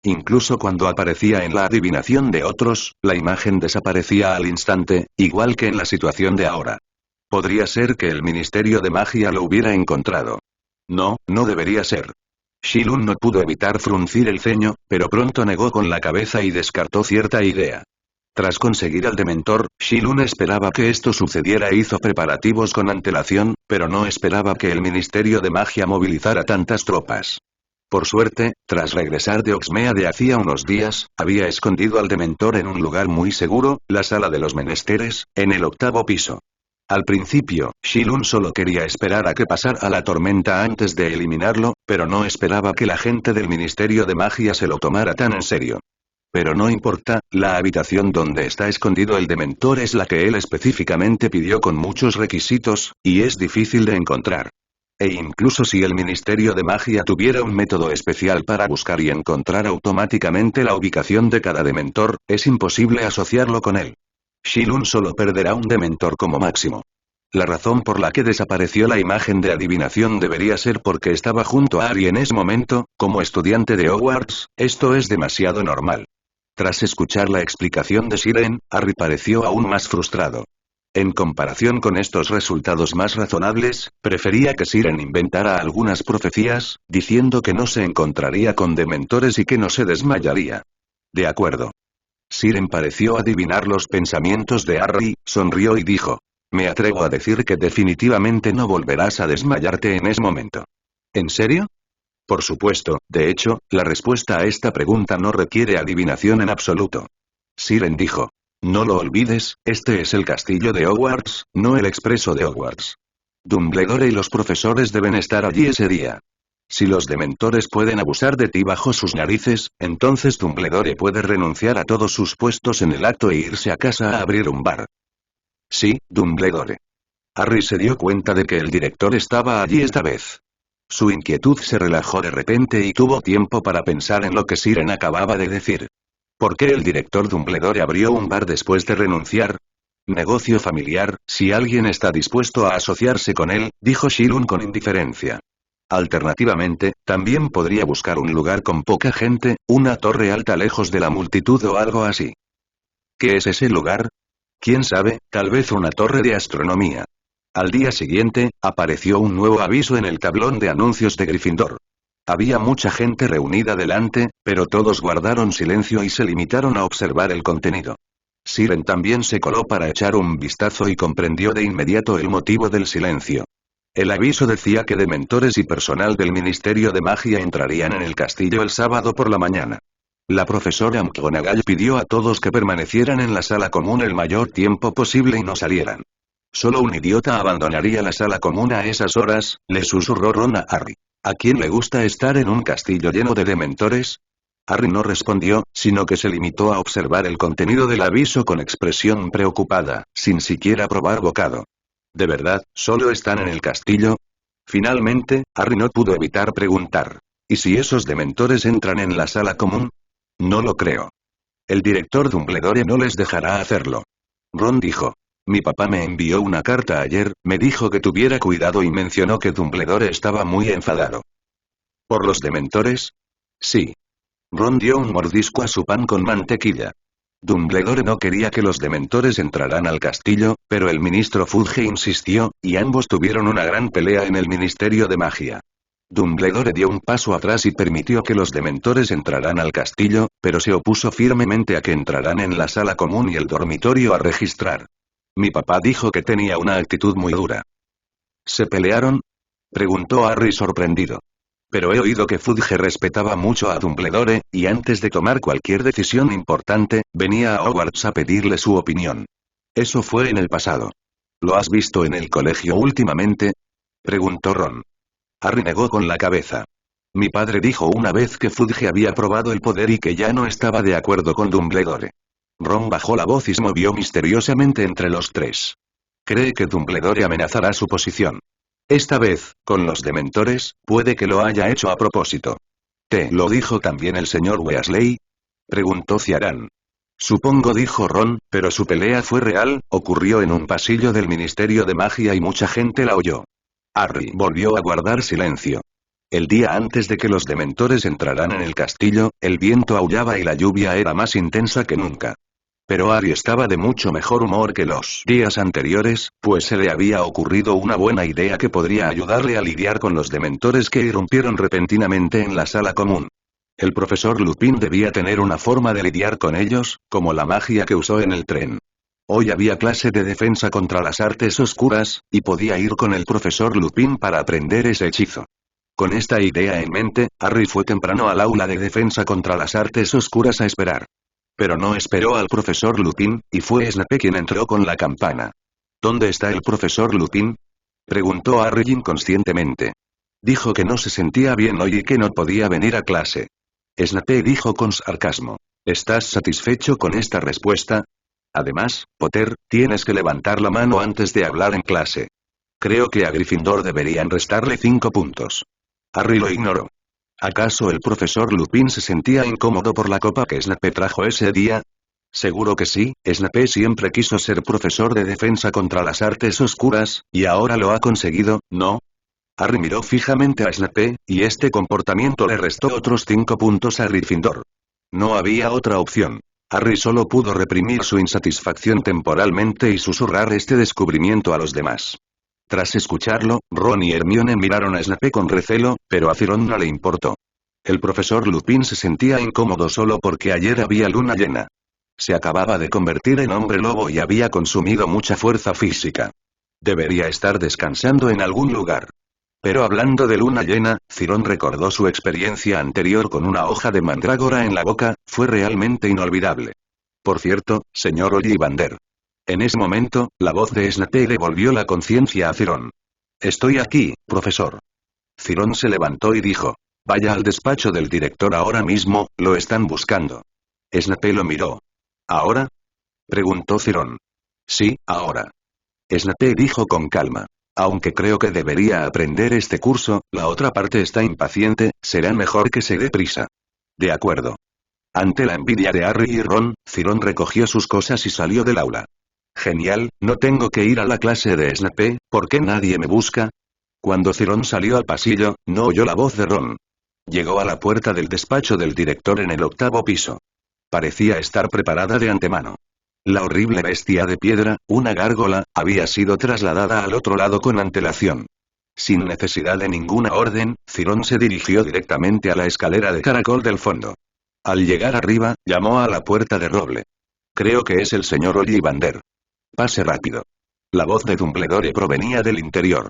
Incluso cuando aparecía en la adivinación de otros, la imagen desaparecía al instante, igual que en la situación de ahora. Podría ser que el Ministerio de Magia lo hubiera encontrado. No, no debería ser. Shilun no pudo evitar fruncir el ceño, pero pronto negó con la cabeza y descartó cierta idea. Tras conseguir al Dementor, Shilun esperaba que esto sucediera e hizo preparativos con antelación, pero no esperaba que el Ministerio de Magia movilizara tantas tropas. Por suerte, tras regresar de Hogsmeade hacía unos días, había escondido al Dementor en un lugar muy seguro, la sala de los menesteres, en el 8º piso. Al principio, Shilun solo quería esperar a que pasara la tormenta antes de eliminarlo, pero no esperaba que la gente del Ministerio de Magia se lo tomara tan en serio. Pero no importa, la habitación donde está escondido el Dementor es la que él específicamente pidió con muchos requisitos, y es difícil de encontrar. E incluso si el Ministerio de Magia tuviera un método especial para buscar y encontrar automáticamente la ubicación de cada Dementor, es imposible asociarlo con él. Shilun solo perderá un Dementor como máximo. La razón por la que desapareció la imagen de adivinación debería ser porque estaba junto a Harry en ese momento, como estudiante de Hogwarts, esto es demasiado normal. Tras escuchar la explicación de Siren, Harry pareció aún más frustrado. En comparación con estos resultados más razonables, prefería que Siren inventara algunas profecías, diciendo que no se encontraría con dementores y que no se desmayaría. De acuerdo. Siren pareció adivinar los pensamientos de Harry, sonrió y dijo. Me atrevo a decir que definitivamente no volverás a desmayarte en ese momento. ¿En serio? Por supuesto, de hecho, la respuesta a esta pregunta no requiere adivinación en absoluto. Siren dijo. No lo olvides, este es el castillo de Hogwarts, no el expreso de Hogwarts. Dumbledore y los profesores deben estar allí ese día. Si los dementores pueden abusar de ti bajo sus narices, entonces Dumbledore puede renunciar a todos sus puestos en el acto e irse a casa a abrir un bar. Sí, Dumbledore. Harry se dio cuenta de que el director estaba allí esta vez. Su inquietud se relajó de repente y tuvo tiempo para pensar en lo que Siren acababa de decir. ¿Por qué el director Dumbledore abrió un bar después de renunciar? Negocio familiar, si alguien está dispuesto a asociarse con él, dijo Shirun con indiferencia. Alternativamente, también podría buscar un lugar con poca gente, una torre alta lejos de la multitud o algo así. ¿Qué es ese lugar? ¿Quién sabe? Tal vez una torre de astronomía. Al día siguiente, apareció un nuevo aviso en el tablón de anuncios de Gryffindor. Había mucha gente reunida delante, pero todos guardaron silencio y se limitaron a observar el contenido. Siren también se coló para echar un vistazo y comprendió de inmediato el motivo del silencio. El aviso decía que dementores y personal del Ministerio de Magia entrarían en el castillo el sábado por la mañana. La profesora McGonagall pidió a todos que permanecieran en la sala común el mayor tiempo posible y no salieran. Solo un idiota abandonaría la sala común a esas horas, le susurró Ron a Harry. ¿A quién le gusta estar en un castillo lleno de dementores? Harry no respondió, sino que se limitó a observar el contenido del aviso con expresión preocupada, sin siquiera probar bocado. ¿De verdad, solo están en el castillo? Finalmente, Harry no pudo evitar preguntar. ¿Y si esos dementores entran en la sala común? No lo creo. El director Dumbledore no les dejará hacerlo. Ron dijo. Mi papá me envió una carta ayer, me dijo que tuviera cuidado y mencionó que Dumbledore estaba muy enfadado. ¿Por los dementores? Sí. Ron dio un mordisco a su pan con mantequilla. Dumbledore no quería que los dementores entraran al castillo, pero el ministro Fudge insistió, y ambos tuvieron una gran pelea en el Ministerio de Magia. Dumbledore dio un paso atrás y permitió que los dementores entraran al castillo, pero se opuso firmemente a que entraran en la sala común y el dormitorio a registrar. Mi papá dijo que tenía una actitud muy dura. ¿Se pelearon? Preguntó Harry sorprendido. Pero he oído que Fudge respetaba mucho a Dumbledore, y antes de tomar cualquier decisión importante, venía a Hogwarts a pedirle su opinión. Eso fue en el pasado. ¿Lo has visto en el colegio últimamente? Preguntó Ron. Harry negó con la cabeza. Mi padre dijo una vez que Fudge había probado el poder y que ya no estaba de acuerdo con Dumbledore. Ron bajó la voz y se movió misteriosamente entre los tres. Cree que Dumbledore amenazará su posición. Esta vez, con los dementores, puede que lo haya hecho a propósito. ¿Te lo dijo también el señor Weasley? Preguntó Ciarán. Supongo, dijo Ron, pero su pelea fue real, ocurrió en un pasillo del Ministerio de Magia y mucha gente la oyó. Harry volvió a guardar silencio. El día antes de que los dementores entraran en el castillo, el viento aullaba y la lluvia era más intensa que nunca. Pero Harry estaba de mucho mejor humor que los días anteriores, pues se le había ocurrido una buena idea que podría ayudarle a lidiar con los dementores que irrumpieron repentinamente en la sala común. El profesor Lupin debía tener una forma de lidiar con ellos, como la magia que usó en el tren. Hoy había clase de defensa contra las artes oscuras, y podía ir con el profesor Lupin para aprender ese hechizo. Con esta idea en mente, Harry fue temprano al aula de defensa contra las artes oscuras a esperar. Pero no esperó al profesor Lupin, y fue Snape quien entró con la campana. ¿Dónde está el profesor Lupin? Preguntó Harry inconscientemente. Dijo que no se sentía bien hoy y que no podía venir a clase. Snape dijo con sarcasmo. ¿Estás satisfecho con esta respuesta? Además, Potter, tienes que levantar la mano antes de hablar en clase. Creo que a Gryffindor deberían restarle 5 puntos. Harry lo ignoró. ¿Acaso el profesor Lupin se sentía incómodo por la copa que Snape trajo ese día? Seguro que sí, Snape siempre quiso ser profesor de defensa contra las artes oscuras, y ahora lo ha conseguido, ¿no? Harry miró fijamente a Snape, y este comportamiento le restó otros 5 puntos a Gryffindor. No había otra opción. Harry solo pudo reprimir su insatisfacción temporalmente y susurrar este descubrimiento a los demás. Tras escucharlo, Ron y Hermione miraron a Snape con recelo, pero a Ron no le importó. El profesor Lupin se sentía incómodo solo porque ayer había luna llena. Se acababa de convertir en hombre lobo y había consumido mucha fuerza física. Debería estar descansando en algún lugar. Pero hablando de luna llena, Cirón recordó su experiencia anterior con una hoja de mandrágora en la boca, fue realmente inolvidable. Por cierto, señor Ollivander. En ese momento, la voz de Snape devolvió la conciencia a Cirón. Estoy aquí, profesor. Cirón se levantó y dijo. Vaya al despacho del director ahora mismo, lo están buscando. Snape lo miró. ¿Ahora? Preguntó Cirón. Sí, ahora. Snape dijo con calma. Aunque creo que debería aprender este curso, la otra parte está impaciente, será mejor que se dé prisa. De acuerdo. Ante la envidia de Harry y Ron, Cirón recogió sus cosas y salió del aula. Genial, no tengo que ir a la clase de Snape, ¿por qué nadie me busca? Cuando Cirón salió al pasillo, no oyó la voz de Ron. Llegó a la puerta del despacho del director en el 8º piso. Parecía estar preparada de antemano. La horrible bestia de piedra, una gárgola, había sido trasladada al otro lado con antelación. Sin necesidad de ninguna orden, Cirón se dirigió directamente a la escalera de caracol del fondo. Al llegar arriba, llamó a la puerta de roble. Creo que es el señor Ollivander. Pase rápido. La voz de Dumbledore provenía del interior.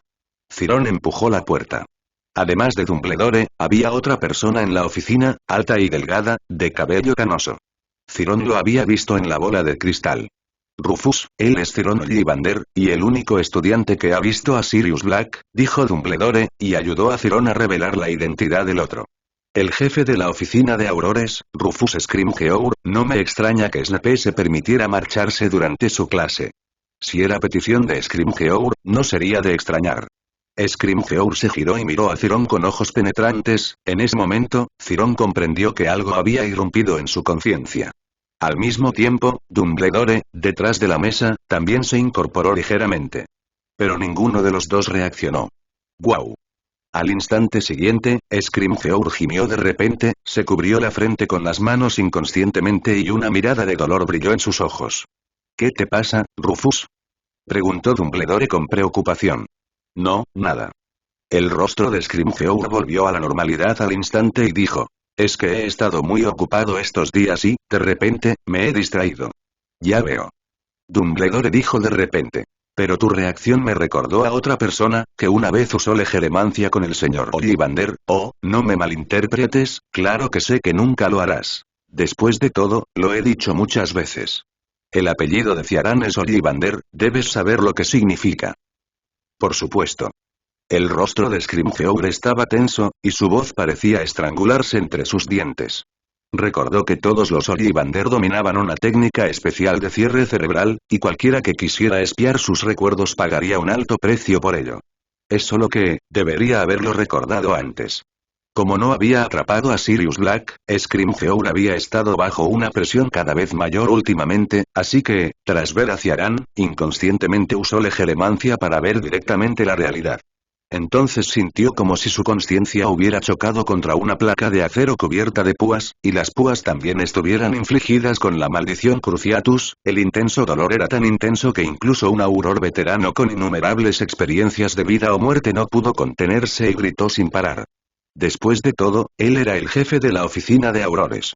Cirón empujó la puerta. Además de Dumbledore, había otra persona en la oficina, alta y delgada, de cabello canoso. Cirón lo había visto en la bola de cristal. Rufus, él es Cirón Ollivander, y el único estudiante que ha visto a Sirius Black, dijo Dumbledore, y ayudó a Cirón a revelar la identidad del otro. El jefe de la oficina de Aurores, Rufus Scrimgeour, no me extraña que Snape se permitiera marcharse durante su clase. Si era petición de Scrimgeour, no sería de extrañar. Scrimgeour se giró y miró a Cirón con ojos penetrantes, en ese momento, Cirón comprendió que algo había irrumpido en su conciencia. Al mismo tiempo, Dumbledore, detrás de la mesa, también se incorporó ligeramente. Pero ninguno de los dos reaccionó. ¡Guau! Al instante siguiente, Scrimgeour gimió de repente, se cubrió la frente con las manos inconscientemente y una mirada de dolor brilló en sus ojos. ¿Qué te pasa, Rufus? Preguntó Dumbledore con preocupación. No, nada. El rostro de Scrimgeour volvió a la normalidad al instante y dijo. Es que he estado muy ocupado estos días y, de repente, me he distraído. Ya veo. Dumbledore dijo de repente. Pero tu reacción me recordó a otra persona, que una vez usó legeremancia con el señor Ollivander, no me malinterpretes, claro que sé que nunca lo harás. Después de todo, lo he dicho muchas veces. El apellido de Ciarán es Ollivander, debes saber lo que significa. Por supuesto. El rostro de Scrimgeour estaba tenso, y su voz parecía estrangularse entre sus dientes. Recordó que todos los Ollivander dominaban una técnica especial de cierre cerebral, y cualquiera que quisiera espiar sus recuerdos pagaría un alto precio por ello. Es solo que, debería haberlo recordado antes. Como no había atrapado a Sirius Black, Scrimgeour había estado bajo una presión cada vez mayor últimamente, así que, tras ver a Ciarán, inconscientemente usó legeremancia para ver directamente la realidad. Entonces sintió como si su conciencia hubiera chocado contra una placa de acero cubierta de púas, y las púas también estuvieran infligidas con la maldición Cruciatus. El intenso dolor era tan intenso que incluso un auror veterano con innumerables experiencias de vida o muerte no pudo contenerse y gritó sin parar. Después de todo, él era el jefe de la oficina de Aurores.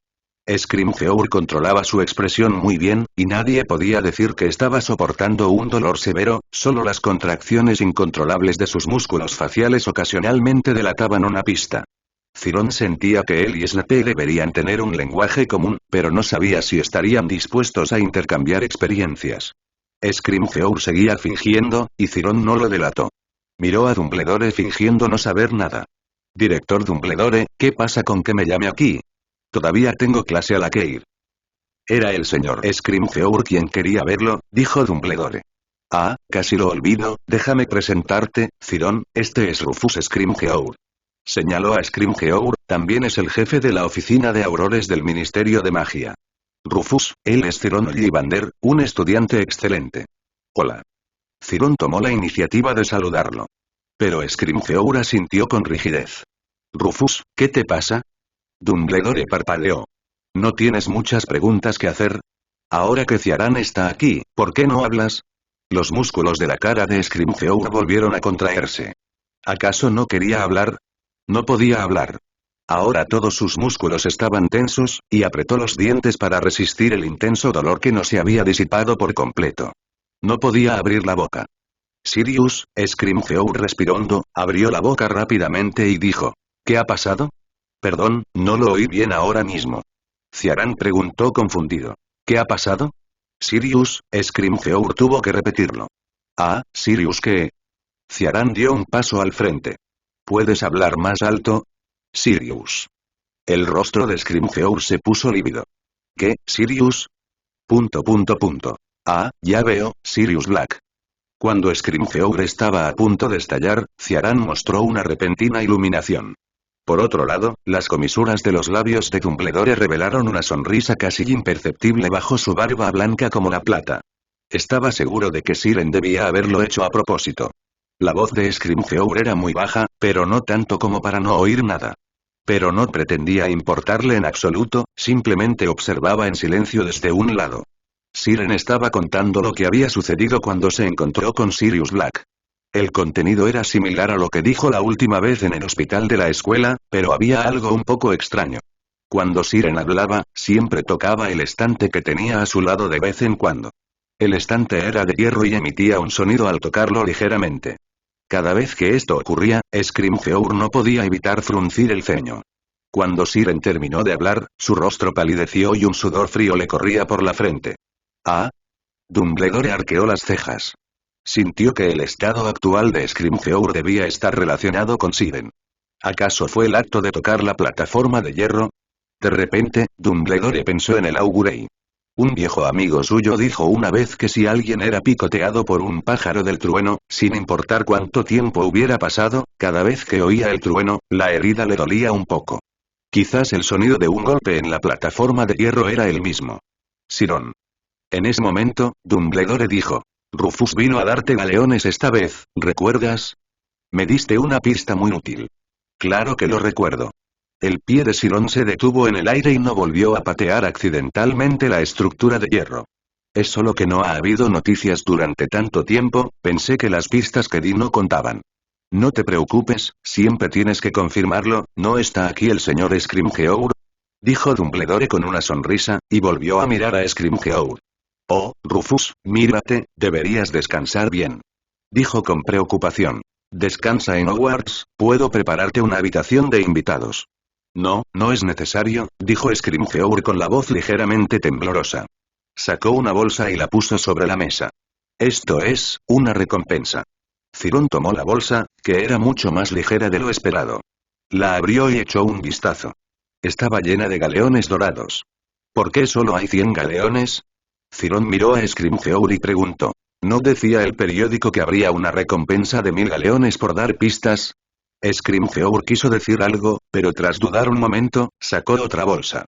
Scrimgeour controlaba su expresión muy bien, y nadie podía decir que estaba soportando un dolor severo, solo las contracciones incontrolables de sus músculos faciales ocasionalmente delataban una pista. Cirón sentía que él y Snape deberían tener un lenguaje común, pero no sabía si estarían dispuestos a intercambiar experiencias. Scrimgeour seguía fingiendo, y Cirón no lo delató. Miró a Dumbledore fingiendo no saber nada. Director Dumbledore, ¿qué pasa con que me llame aquí? Todavía tengo clase a la que ir. Era el señor Scrimgeour quien quería verlo, dijo Dumbledore. Ah, casi lo olvido, déjame presentarte, Cirón, este es Rufus Scrimgeour. Señaló a Scrimgeour, también es el jefe de la oficina de Aurores del Ministerio de Magia. Rufus, él es Cirón Ollivander, un estudiante excelente. Hola. Cirón tomó la iniciativa de saludarlo. Pero Scrimgeour asintió con rigidez. Rufus, ¿qué te pasa? Dumbledore parpadeó. ¿No tienes muchas preguntas que hacer? Ahora que Ciarán está aquí, ¿por qué no hablas? Los músculos de la cara de Scrimgeour volvieron a contraerse. ¿Acaso no quería hablar? No podía hablar. Ahora todos sus músculos estaban tensos, y apretó los dientes para resistir el intenso dolor que no se había disipado por completo. No podía abrir la boca. Sirius, Scrimgeour respiró hondo, abrió la boca rápidamente y dijo. ¿Qué ha pasado? Perdón, no lo oí bien ahora mismo. Ciarán preguntó confundido. ¿Qué ha pasado? Sirius, Scrimgeour tuvo que repetirlo. Ah, Sirius, ¿qué? Ciarán dio un paso al frente. ¿Puedes hablar más alto? Sirius. El rostro de Scrimgeour se puso lívido. ¿Qué, Sirius? Punto. Ah, ya veo, Sirius Black. Cuando Scrimgeour estaba a punto de estallar, Ciarán mostró una repentina iluminación. Por otro lado, las comisuras de los labios de Dumbledore revelaron una sonrisa casi imperceptible bajo su barba blanca como la plata. Estaba seguro de que Siren debía haberlo hecho a propósito. La voz de Scrimgeour era muy baja, pero no tanto como para no oír nada. Pero no pretendía importarle en absoluto, simplemente observaba en silencio desde un lado. Siren estaba contando lo que había sucedido cuando se encontró con Sirius Black. El contenido era similar a lo que dijo la última vez en el hospital de la escuela, pero había algo un poco extraño. Cuando Siren hablaba, siempre tocaba el estante que tenía a su lado de vez en cuando. El estante era de hierro y emitía un sonido al tocarlo ligeramente. Cada vez que esto ocurría, Scrimgeour no podía evitar fruncir el ceño. Cuando Siren terminó de hablar, su rostro palideció y un sudor frío le corría por la frente. ¿Ah? Dumbledore arqueó las cejas. Sintió que el estado actual de Scrimgeour debía estar relacionado con Siren. ¿Acaso fue el acto de tocar la plataforma de hierro? De repente, Dumbledore pensó en el Augurey. Un viejo amigo suyo dijo una vez que si alguien era picoteado por un pájaro del trueno, sin importar cuánto tiempo hubiera pasado, cada vez que oía el trueno, la herida le dolía un poco. Quizás el sonido de un golpe en la plataforma de hierro era el mismo. Sirón. En ese momento, Dumbledore dijo. Rufus vino a darte galeones esta vez, ¿recuerdas? Me diste una pista muy útil. Claro que lo recuerdo. El pie de Sirón se detuvo en el aire y no volvió a patear accidentalmente la estructura de hierro. Es solo que no ha habido noticias durante tanto tiempo, pensé que las pistas que di no contaban. No te preocupes, siempre tienes que confirmarlo, ¿no está aquí el señor Scrimgeour? Dijo Dumbledore con una sonrisa, y volvió a mirar a Scrimgeour. Oh, Rufus, mírate, deberías descansar bien. Dijo con preocupación. Descansa en Hogwarts, puedo prepararte una habitación de invitados. No, no es necesario, dijo Scrimgeour con la voz ligeramente temblorosa. Sacó una bolsa y la puso sobre la mesa. Esto es, una recompensa. Cirón tomó la bolsa, que era mucho más ligera de lo esperado. La abrió y echó un vistazo. Estaba llena de galeones dorados. ¿Por qué solo hay 100 galeones? Cirón miró a Scrimgeour y preguntó. ¿No decía el periódico que habría una recompensa de 1000 galeones por dar pistas? Scrimgeour quiso decir algo, pero tras dudar un momento, sacó otra bolsa.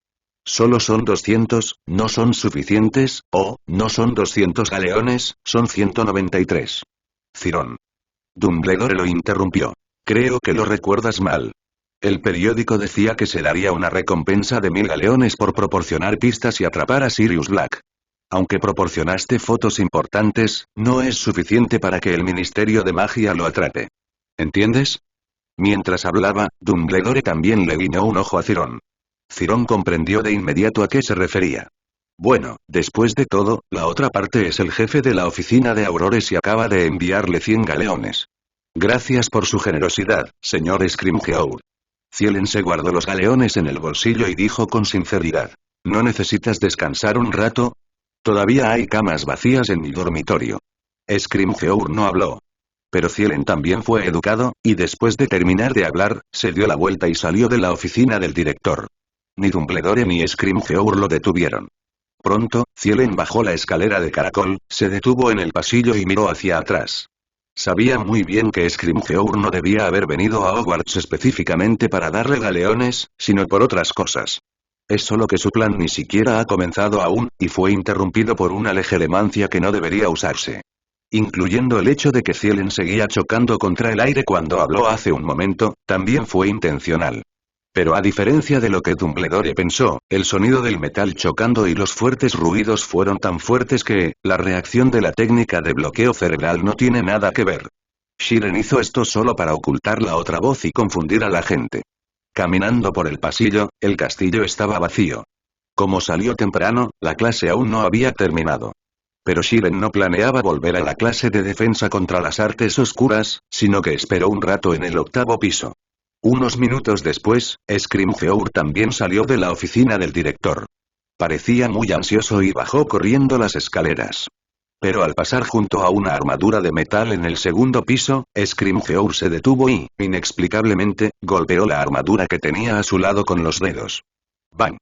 Solo son 200, ¿no son suficientes? Oh, no son 200 galeones, son 193. Cirón. Dumbledore lo interrumpió. Creo que lo recuerdas mal. El periódico decía que se daría una recompensa de 1000 galeones por proporcionar pistas y atrapar a Sirius Black. Aunque proporcionaste fotos importantes, no es suficiente para que el Ministerio de Magia lo atrape. ¿Entiendes? Mientras hablaba, Dumbledore también le guiñó un ojo a Cirón. Cirón comprendió de inmediato a qué se refería. Bueno, después de todo, la otra parte es el jefe de la oficina de Aurores y acaba de enviarle 100 galeones. Gracias por su generosidad, señor Scrimgeour. Cielen se guardó los galeones en el bolsillo y dijo con sinceridad. ¿No necesitas descansar un rato? Todavía hay camas vacías en mi dormitorio. Scrimgeour no habló. Pero Cielen también fue educado, y después de terminar de hablar, se dio la vuelta y salió de la oficina del director. Ni Dumbledore ni Scrimgeour lo detuvieron. Pronto, Cielen bajó la escalera de caracol, se detuvo en el pasillo y miró hacia atrás. Sabía muy bien que Scrimgeour no debía haber venido a Hogwarts específicamente para darle galeones, sino por otras cosas. Es solo que su plan ni siquiera ha comenzado aún, y fue interrumpido por una legeremancia que no debería usarse. Incluyendo el hecho de que Cielen seguía chocando contra el aire cuando habló hace un momento, también fue intencional. Pero a diferencia de lo que Dumbledore pensó, el sonido del metal chocando y los fuertes ruidos fueron tan fuertes que, la reacción de la técnica de bloqueo cerebral no tiene nada que ver. Siren hizo esto solo para ocultar la otra voz y confundir a la gente. Caminando por el pasillo, el castillo estaba vacío. Como salió temprano, la clase aún no había terminado. Pero Siren no planeaba volver a la clase de defensa contra las artes oscuras, sino que esperó un rato en el octavo piso. Unos minutos después, Scrimgeour también salió de la oficina del director. Parecía muy ansioso y bajó corriendo las escaleras. Pero al pasar junto a una armadura de metal en el segundo piso, Scrimgeour se detuvo y, inexplicablemente, golpeó la armadura que tenía a su lado con los dedos. ¡Bang!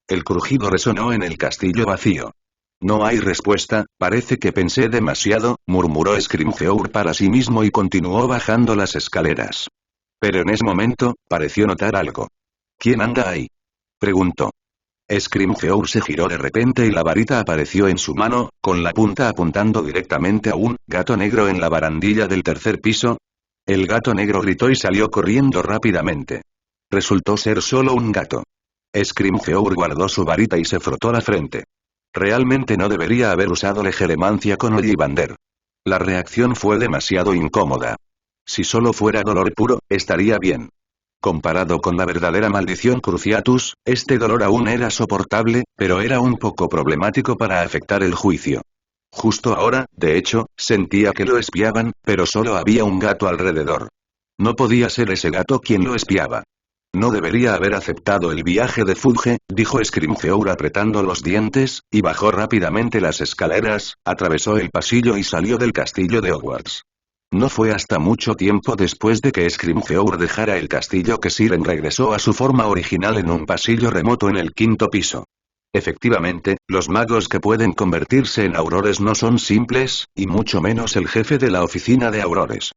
El crujido resonó en el castillo vacío. No hay respuesta, parece que pensé demasiado, murmuró Scrimgeour para sí mismo y continuó bajando las escaleras. Pero en ese momento, pareció notar algo. ¿Quién anda ahí?, preguntó. Scrimgeour se giró de repente y la varita apareció en su mano, con la punta apuntando directamente a un gato negro en la barandilla del tercer piso. El gato negro gritó y salió corriendo rápidamente. Resultó ser solo un gato. Scrimgeour guardó su varita y se frotó la frente. Realmente no debería haber usado legeremancia con Ollivander. La reacción fue demasiado incómoda. Si solo fuera dolor puro, estaría bien. Comparado con la verdadera maldición Cruciatus, este dolor aún era soportable, pero era un poco problemático para afectar el juicio. Justo ahora, de hecho, sentía que lo espiaban, pero solo había un gato alrededor. No podía ser ese gato quien lo espiaba. No debería haber aceptado el viaje de Fudge, dijo Scrimgeour apretando los dientes, y bajó rápidamente las escaleras, atravesó el pasillo y salió del castillo de Hogwarts. No fue hasta mucho tiempo después de que Scrimgeour dejara el castillo que Siren regresó a su forma original en un pasillo remoto en el quinto piso. Efectivamente, los magos que pueden convertirse en aurores no son simples, y mucho menos el jefe de la oficina de aurores.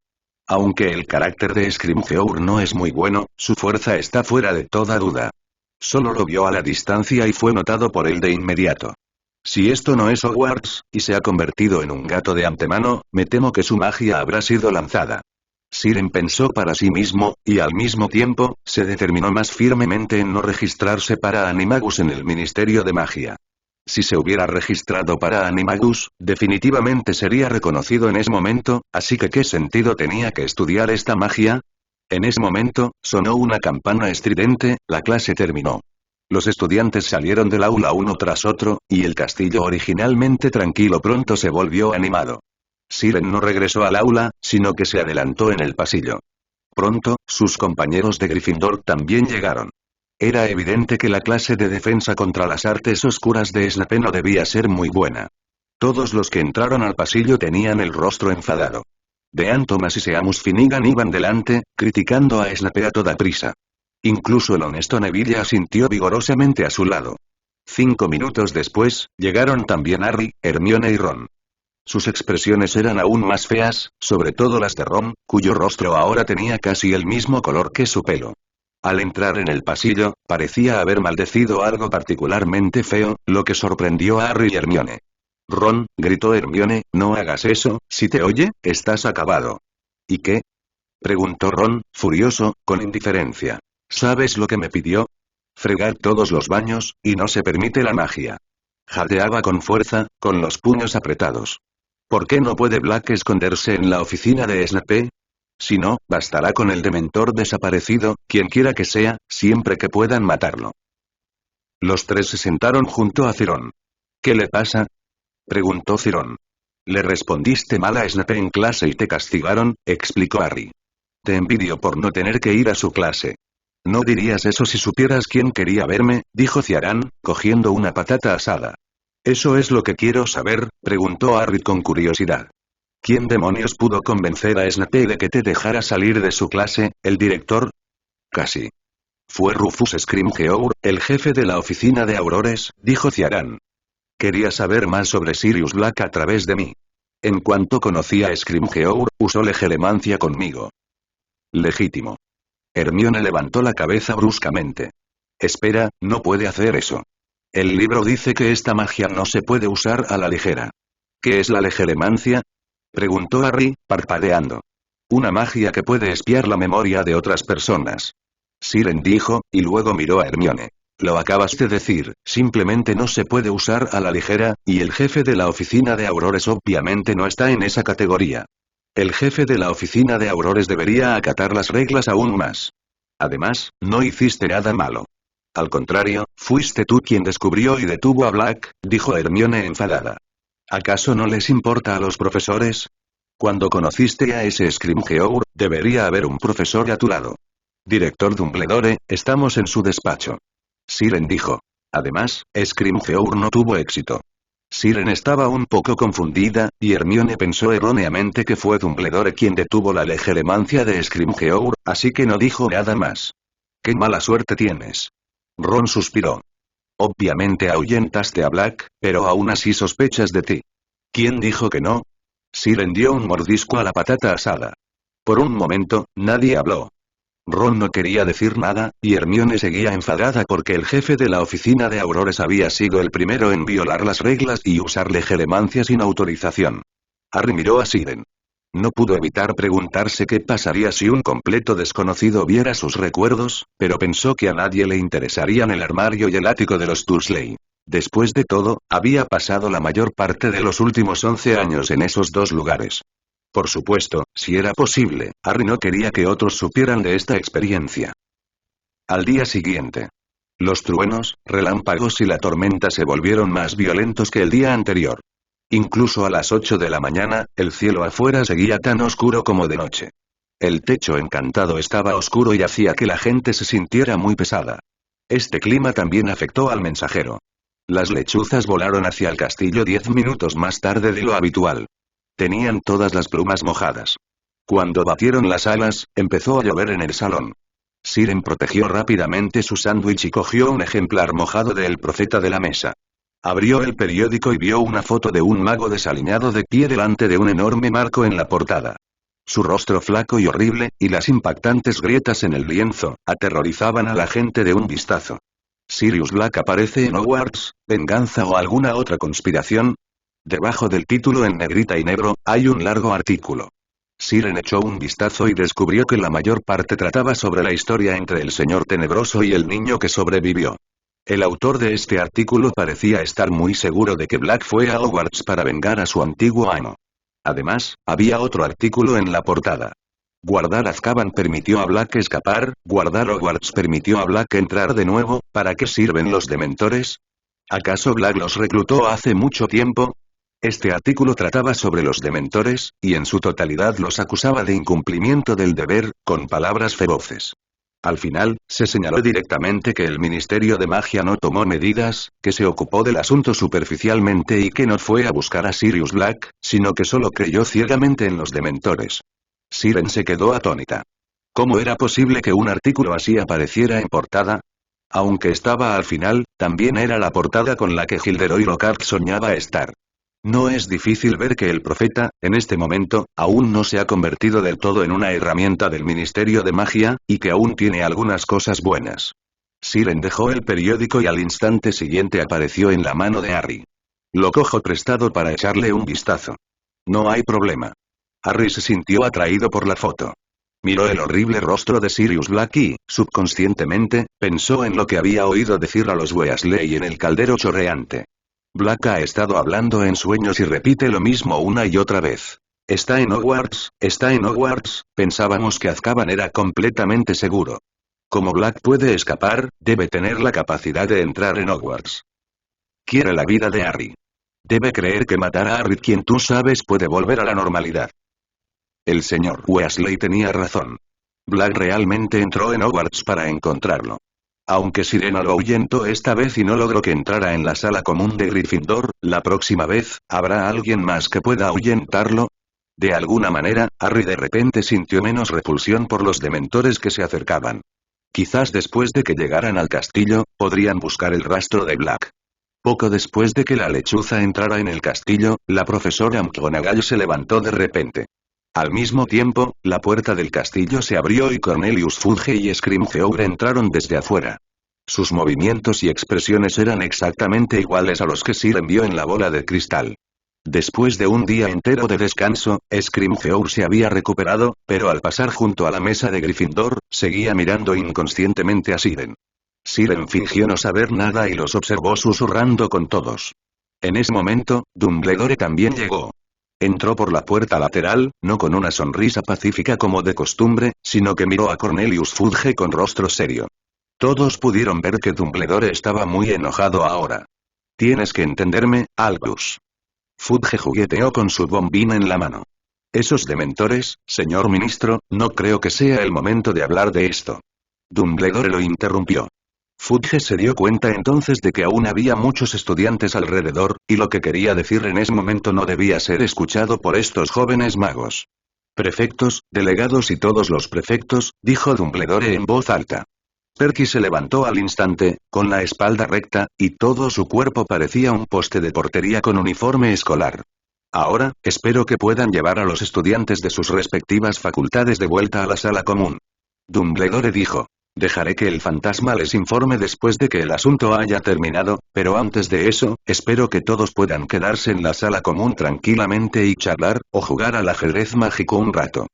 Aunque el carácter de Scrimgeour no es muy bueno, su fuerza está fuera de toda duda. Solo lo vio a la distancia y fue notado por él de inmediato. Si esto no es Hogwarts, y se ha convertido en un gato de antemano, me temo que su magia habrá sido lanzada. Siren pensó para sí mismo, y al mismo tiempo, se determinó más firmemente en no registrarse para Animagus en el Ministerio de Magia. Si se hubiera registrado para Animagus, definitivamente sería reconocido en ese momento, así que ¿qué sentido tenía que estudiar esta magia? En ese momento, sonó una campana estridente, la clase terminó. Los estudiantes salieron del aula uno tras otro, y el castillo originalmente tranquilo pronto se volvió animado. Siren no regresó al aula, sino que se adelantó en el pasillo. Pronto, sus compañeros de Gryffindor también llegaron. Era evidente que la clase de defensa contra las artes oscuras de Snape no debía ser muy buena. Todos los que entraron al pasillo tenían el rostro enfadado. Dean Thomas y Seamus Finnegan iban delante, criticando a Snape a toda prisa. Incluso el honesto Neville asintió vigorosamente a su lado. 5 minutos después, llegaron también Harry, Hermione y Ron. Sus expresiones eran aún más feas, sobre todo las de Ron, cuyo rostro ahora tenía casi el mismo color que su pelo. Al entrar en el pasillo, parecía haber maldecido algo particularmente feo, lo que sorprendió a Harry y Hermione. «Ron», gritó Hermione, «no hagas eso, si te oye, estás acabado». «¿Y qué?», preguntó Ron, furioso, con indiferencia. «¿Sabes lo que me pidió? Fregar todos los baños, y no se permite la magia». Jadeaba con fuerza, con los puños apretados. «¿Por qué no puede Black esconderse en la oficina de Snape? Si no, bastará con el dementor desaparecido, quien quiera que sea, siempre que puedan matarlo». Los tres se sentaron junto a Cirón. «¿Qué le pasa?», preguntó Cirón. «Le respondiste mal a Snape en clase y te castigaron», explicó Harry. «Te envidio por no tener que ir a su clase». «No dirías eso si supieras quién quería verme», dijo Ciarán, cogiendo una patata asada. «¿Eso es lo que quiero saber?», preguntó Harry con curiosidad. «¿Quién demonios pudo convencer a Snape de que te dejara salir de su clase, el director?» «Casi. Fue Rufus Scrimgeour, el jefe de la oficina de aurores», dijo Ciarán. «Quería saber más sobre Sirius Black a través de mí. En cuanto conocí a Scrimgeour, usó legeremancia conmigo». «Legítimo». Hermione levantó la cabeza bruscamente. «Espera, no puede hacer eso. El libro dice que esta magia no se puede usar a la ligera». «¿Qué es la legeremancia?», preguntó Harry, parpadeando. «Una magia que puede espiar la memoria de otras personas». Siren dijo, y luego miró a Hermione. «Lo acabas de decir, simplemente no se puede usar a la ligera, y el jefe de la oficina de aurores obviamente no está en esa categoría. El jefe de la oficina de aurores debería acatar las reglas aún más. Además, no hiciste nada malo. Al contrario, fuiste tú quien descubrió y detuvo a Black», dijo Hermione enfadada. ¿Acaso no les importa a los profesores? Cuando conociste a ese Scrimgeour, debería haber un profesor a tu lado. Director Dumbledore, estamos en su despacho. Siren dijo. Además, Scrimgeour no tuvo éxito. Siren estaba un poco confundida, y Hermione pensó erróneamente que fue Dumbledore quien detuvo la legeremancia de Scrimgeour, así que no dijo nada más. ¡Qué mala suerte tienes! Ron suspiró. Obviamente ahuyentaste a Black, pero aún así sospechas de ti. ¿Quién dijo que no? Siren dio un mordisco a la patata asada. Por un momento, nadie habló. Ron no quería decir nada, y Hermione seguía enfadada porque el jefe de la oficina de Aurores había sido el primero en violar las reglas y usar legeremancia sin autorización. Harry miró a Siren. No pudo evitar preguntarse qué pasaría si un completo desconocido viera sus recuerdos, pero pensó que a nadie le interesarían el armario y el ático de los Dursley. Después de todo, había pasado la mayor parte de los últimos 11 años en esos dos lugares. Por supuesto, si era posible, Harry no quería que otros supieran de esta experiencia. Al día siguiente. Los truenos, relámpagos y la tormenta se volvieron más violentos que el día anterior. Incluso a las 8 de la mañana, el cielo afuera seguía tan oscuro como de noche. El techo encantado estaba oscuro y hacía que la gente se sintiera muy pesada. Este clima también afectó al mensajero. Las lechuzas volaron hacia el castillo 10 minutos más tarde de lo habitual. Tenían todas las plumas mojadas. Cuando batieron las alas, empezó a llover en el salón. Siren protegió rápidamente su sándwich y cogió un ejemplar mojado de El Profeta de la mesa. Abrió el periódico y vio una foto de un mago desaliñado de pie delante de un enorme marco en la portada. Su rostro flaco y horrible, y las impactantes grietas en el lienzo, aterrorizaban a la gente de un vistazo. ¿Sirius Black aparece en Hogwarts, venganza o alguna otra conspiración? Debajo del título en negrita y negro, hay un largo artículo. Siren echó un vistazo y descubrió que la mayor parte trataba sobre la historia entre el señor tenebroso y el niño que sobrevivió. El autor de este artículo parecía estar muy seguro de que Black fue a Hogwarts para vengar a su antiguo amo. Además, había otro artículo en la portada. Guardar Azkaban permitió a Black escapar, guardar Hogwarts permitió a Black entrar de nuevo, ¿para qué sirven los dementores? ¿Acaso Black los reclutó hace mucho tiempo? Este artículo trataba sobre los dementores, y en su totalidad los acusaba de incumplimiento del deber, con palabras feroces. Al final, se señaló directamente que el Ministerio de Magia no tomó medidas, que se ocupó del asunto superficialmente y que no fue a buscar a Sirius Black, sino que solo creyó ciegamente en los dementores. Siren se quedó atónita. ¿Cómo era posible que un artículo así apareciera en portada? Aunque estaba al final, también era la portada con la que Gilderoy Lockhart soñaba estar. No es difícil ver que el profeta, en este momento, aún no se ha convertido del todo en una herramienta del Ministerio de Magia, y que aún tiene algunas cosas buenas. Siren dejó el periódico y al instante siguiente apareció en la mano de Harry. Lo cojo prestado para echarle un vistazo. No hay problema. Harry se sintió atraído por la foto. Miró el horrible rostro de Sirius Black y, subconscientemente, pensó en lo que había oído decir a los Weasley en el caldero chorreante. Black ha estado hablando en sueños y repite lo mismo una y otra vez. Está en Hogwarts, pensábamos que Azkaban era completamente seguro. Como Black puede escapar, debe tener la capacidad de entrar en Hogwarts. Quiere la vida de Harry. Debe creer que matar a Harry, quien tú sabes puede volver a la normalidad. El señor Weasley tenía razón. Black realmente entró en Hogwarts para encontrarlo. Aunque Sirena lo ahuyentó esta vez y no logró que entrara en la sala común de Gryffindor, la próxima vez, ¿habrá alguien más que pueda ahuyentarlo? De alguna manera, Harry de repente sintió menos repulsión por los dementores que se acercaban. Quizás después de que llegaran al castillo, podrían buscar el rastro de Black. Poco después de que la lechuza entrara en el castillo, la profesora McGonagall se levantó de repente. Al mismo tiempo, la puerta del castillo se abrió y Cornelius Fudge y Scrimgeour entraron desde afuera. Sus movimientos y expresiones eran exactamente iguales a los que Siren vio en la bola de cristal. Después de un día entero de descanso, Scrimgeour se había recuperado, pero al pasar junto a la mesa de Gryffindor, seguía mirando inconscientemente a Siren. Siren fingió no saber nada y los observó susurrando con todos. En ese momento, Dumbledore también llegó. Entró por la puerta lateral, no con una sonrisa pacífica como de costumbre, sino que miró a Cornelius Fudge con rostro serio. Todos pudieron ver que Dumbledore estaba muy enojado ahora. Tienes que entenderme, Albus. Fudge jugueteó con su bombín en la mano. Esos dementores, señor ministro, no creo que sea el momento de hablar de esto. Dumbledore lo interrumpió. Fudge se dio cuenta entonces de que aún había muchos estudiantes alrededor, y lo que quería decir en ese momento no debía ser escuchado por estos jóvenes magos. Prefectos, delegados y todos los prefectos, dijo Dumbledore en voz alta. Perky se levantó al instante, con la espalda recta, y todo su cuerpo parecía un poste de portería con uniforme escolar. Ahora, espero que puedan llevar a los estudiantes de sus respectivas facultades de vuelta a la sala común. Dumbledore dijo. Dejaré que el fantasma les informe después de que el asunto haya terminado, pero antes de eso, espero que todos puedan quedarse en la sala común tranquilamente y charlar, o jugar al ajedrez mágico un rato.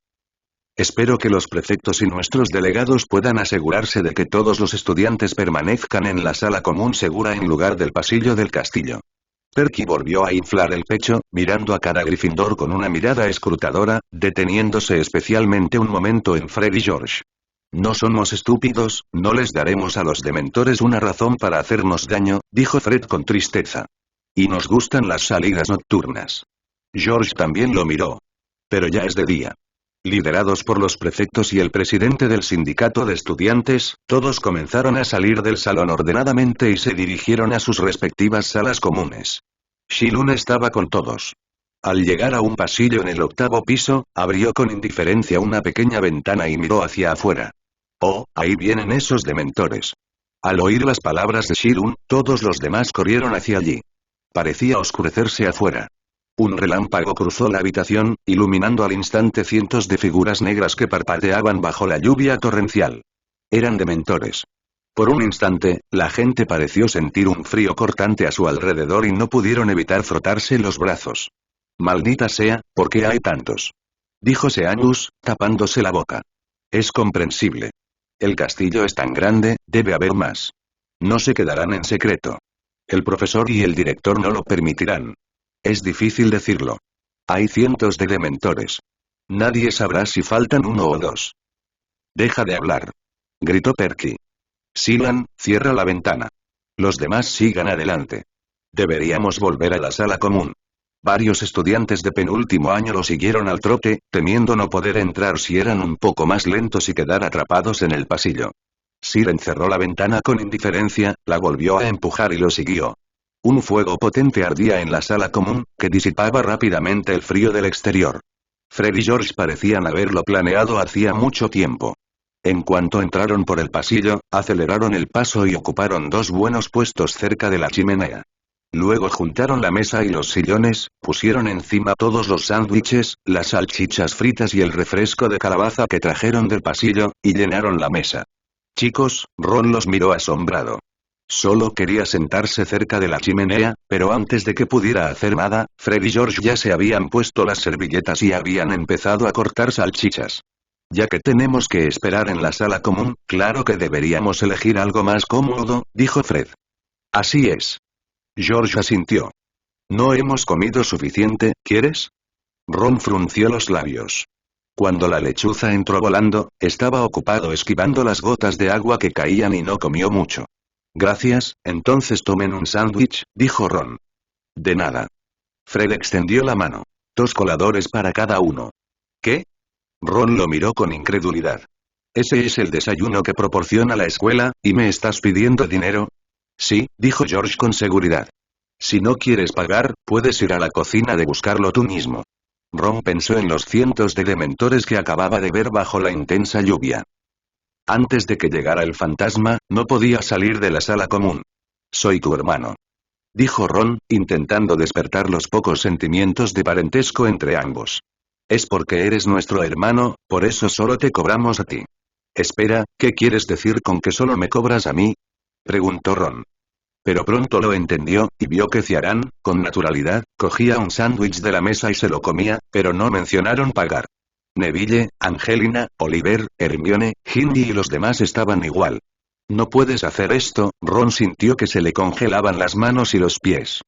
Espero que los prefectos y nuestros delegados puedan asegurarse de que todos los estudiantes permanezcan en la sala común segura en lugar del pasillo del castillo. Perky volvió a inflar el pecho, mirando a cada Gryffindor con una mirada escrutadora, deteniéndose especialmente un momento en Fred y George. No somos estúpidos, no les daremos a los dementores una razón para hacernos daño, dijo Fred con tristeza. Y nos gustan las salidas nocturnas. George también lo miró. Pero ya es de día. Liderados por los prefectos y el presidente del sindicato de estudiantes, todos comenzaron a salir del salón ordenadamente y se dirigieron a sus respectivas salas comunes. Shilun estaba con todos. Al llegar a un pasillo en el 8º piso, abrió con indiferencia una pequeña ventana y miró hacia afuera. Oh, ahí vienen esos dementores. Al oír las palabras de Shilun, todos los demás corrieron hacia allí. Parecía oscurecerse afuera. Un relámpago cruzó la habitación, iluminando al instante cientos de figuras negras que parpadeaban bajo la lluvia torrencial. Eran dementores. Por un instante, la gente pareció sentir un frío cortante a su alrededor y no pudieron evitar frotarse los brazos. Maldita sea, ¿por qué hay tantos? Dijo Seamus, tapándose la boca. Es comprensible. El castillo es tan grande, debe haber más. No se quedarán en secreto. El profesor y el director no lo permitirán. Es difícil decirlo. Hay cientos de dementores. Nadie sabrá si faltan uno o dos. Deja de hablar. Gritó Perky. Silan, cierra la ventana. Los demás sigan adelante. Deberíamos volver a la sala común. Varios estudiantes de penúltimo año lo siguieron al trote, temiendo no poder entrar si eran un poco más lentos y quedar atrapados en el pasillo. Siren cerró la ventana con indiferencia, la volvió a empujar y lo siguió. Un fuego potente ardía en la sala común, que disipaba rápidamente el frío del exterior. Fred y George parecían haberlo planeado hacía mucho tiempo. En cuanto entraron por el pasillo, aceleraron el paso y ocuparon 2 buenos puestos cerca de la chimenea. Luego juntaron la mesa y los sillones, pusieron encima todos los sándwiches, las salchichas fritas y el refresco de calabaza que trajeron del pasillo, y llenaron la mesa. Chicos, Ron los miró asombrado. Solo quería sentarse cerca de la chimenea, pero antes de que pudiera hacer nada, Fred y George ya se habían puesto las servilletas y habían empezado a cortar salchichas. Ya que tenemos que esperar en la sala común, claro que deberíamos elegir algo más cómodo, dijo Fred. Así es. George asintió. No hemos comido suficiente, ¿quieres? Ron frunció los labios. Cuando la lechuza entró volando, estaba ocupado esquivando las gotas de agua que caían y no comió mucho. Gracias, entonces tomen un sándwich, dijo Ron. De nada. Fred extendió la mano. 2 coladores para cada uno. ¿Qué? Ron lo miró con incredulidad. ¿Ese es el desayuno que proporciona la escuela, y me estás pidiendo dinero? Sí, dijo George con seguridad. Si no quieres pagar, puedes ir a la cocina de buscarlo tú mismo. Ron pensó en los cientos de dementores que acababa de ver bajo la intensa lluvia. Antes de que llegara el fantasma, no podía salir de la sala común. Soy tu hermano. Dijo Ron, intentando despertar los pocos sentimientos de parentesco entre ambos. Es porque eres nuestro hermano, por eso solo te cobramos a ti. Espera, ¿qué quieres decir con que solo me cobras a mí? Preguntó Ron. Pero pronto lo entendió, y vio que Ciarán, con naturalidad, cogía un sándwich de la mesa y se lo comía, pero no mencionaron pagar. Neville, Angelina, Oliver, Hermione, Ginny y los demás estaban igual. No puedes hacer esto, Ron sintió que se le congelaban las manos y los pies.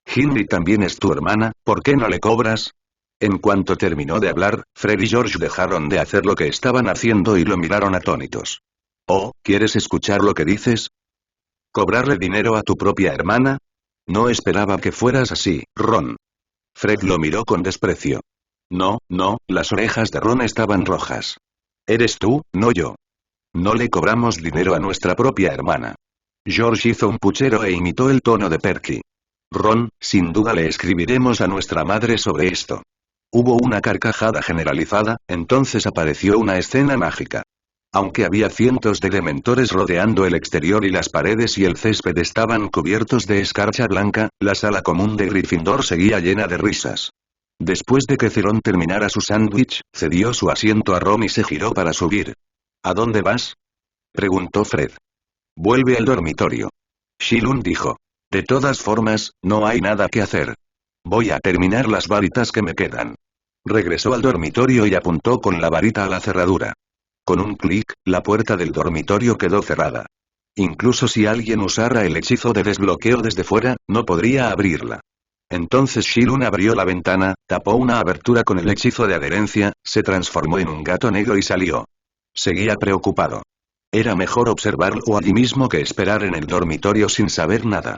Ginny también es tu hermana, ¿por qué no le cobras? En cuanto terminó de hablar, Fred y George dejaron de hacer lo que estaban haciendo y lo miraron atónitos. Oh, ¿quieres escuchar lo que dices? ¿Cobrarle dinero a tu propia hermana? No esperaba que fueras así, Ron. Fred lo miró con desprecio. No, no, las orejas de Ron estaban rojas. Eres tú, no yo. No le cobramos dinero a nuestra propia hermana. George hizo un puchero e imitó el tono de Perky. Ron, sin duda le escribiremos a nuestra madre sobre esto. Hubo una carcajada generalizada, entonces apareció una escena mágica. Aunque había cientos de dementores rodeando el exterior y las paredes y el césped estaban cubiertos de escarcha blanca, la sala común de Gryffindor seguía llena de risas. Después de que Cerón terminara su sándwich, cedió su asiento a Ron y se giró para subir. ¿A dónde vas?, preguntó Fred. Vuelve al dormitorio. Shilun dijo. De todas formas, no hay nada que hacer. Voy a terminar las varitas que me quedan. Regresó al dormitorio y apuntó con la varita a la cerradura. Con un clic, la puerta del dormitorio quedó cerrada. Incluso si alguien usara el hechizo de desbloqueo desde fuera, no podría abrirla. Entonces Shilun abrió la ventana, tapó una abertura con el hechizo de adherencia, se transformó en un gato negro y salió. Seguía preocupado. Era mejor observarlo allí mismo que esperar en el dormitorio sin saber nada.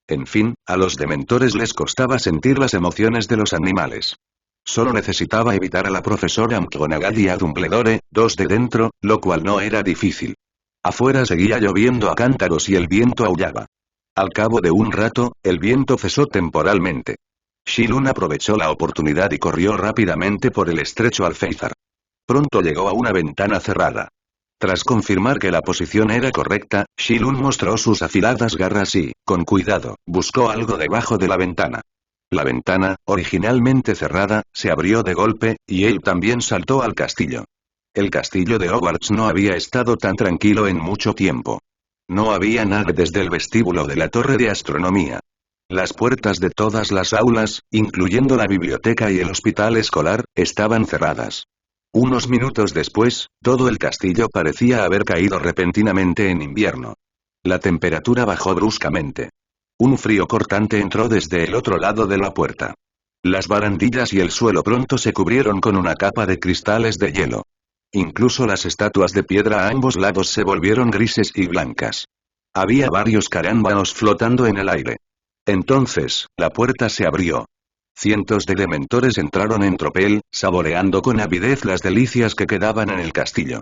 En fin, a los dementores les costaba sentir las emociones de los animales. Solo necesitaba evitar a la profesora McGonagall y a Dumbledore, dos de dentro, lo cual no era difícil. Afuera seguía lloviendo a cántaros y el viento aullaba. Al cabo de un rato, el viento cesó temporalmente. Shilun aprovechó la oportunidad y corrió rápidamente por el estrecho alféizar. Pronto llegó a una ventana cerrada. Tras confirmar que la posición era correcta, Shilun mostró sus afiladas garras y, con cuidado, buscó algo debajo de la ventana. La ventana, originalmente cerrada, se abrió de golpe, y él también saltó al castillo. El castillo de Hogwarts no había estado tan tranquilo en mucho tiempo. No había nada desde el vestíbulo de la torre de astronomía. Las puertas de todas las aulas, incluyendo la biblioteca y el hospital escolar, estaban cerradas. Unos minutos después, todo el castillo parecía haber caído repentinamente en invierno. La temperatura bajó bruscamente. Un frío cortante entró desde el otro lado de la puerta. Las barandillas y el suelo pronto se cubrieron con una capa de cristales de hielo. Incluso las estatuas de piedra a ambos lados se volvieron grises y blancas. Había varios carámbanos flotando en el aire. Entonces, la puerta se abrió. Cientos de dementores entraron en tropel, saboreando con avidez las delicias que quedaban en el castillo.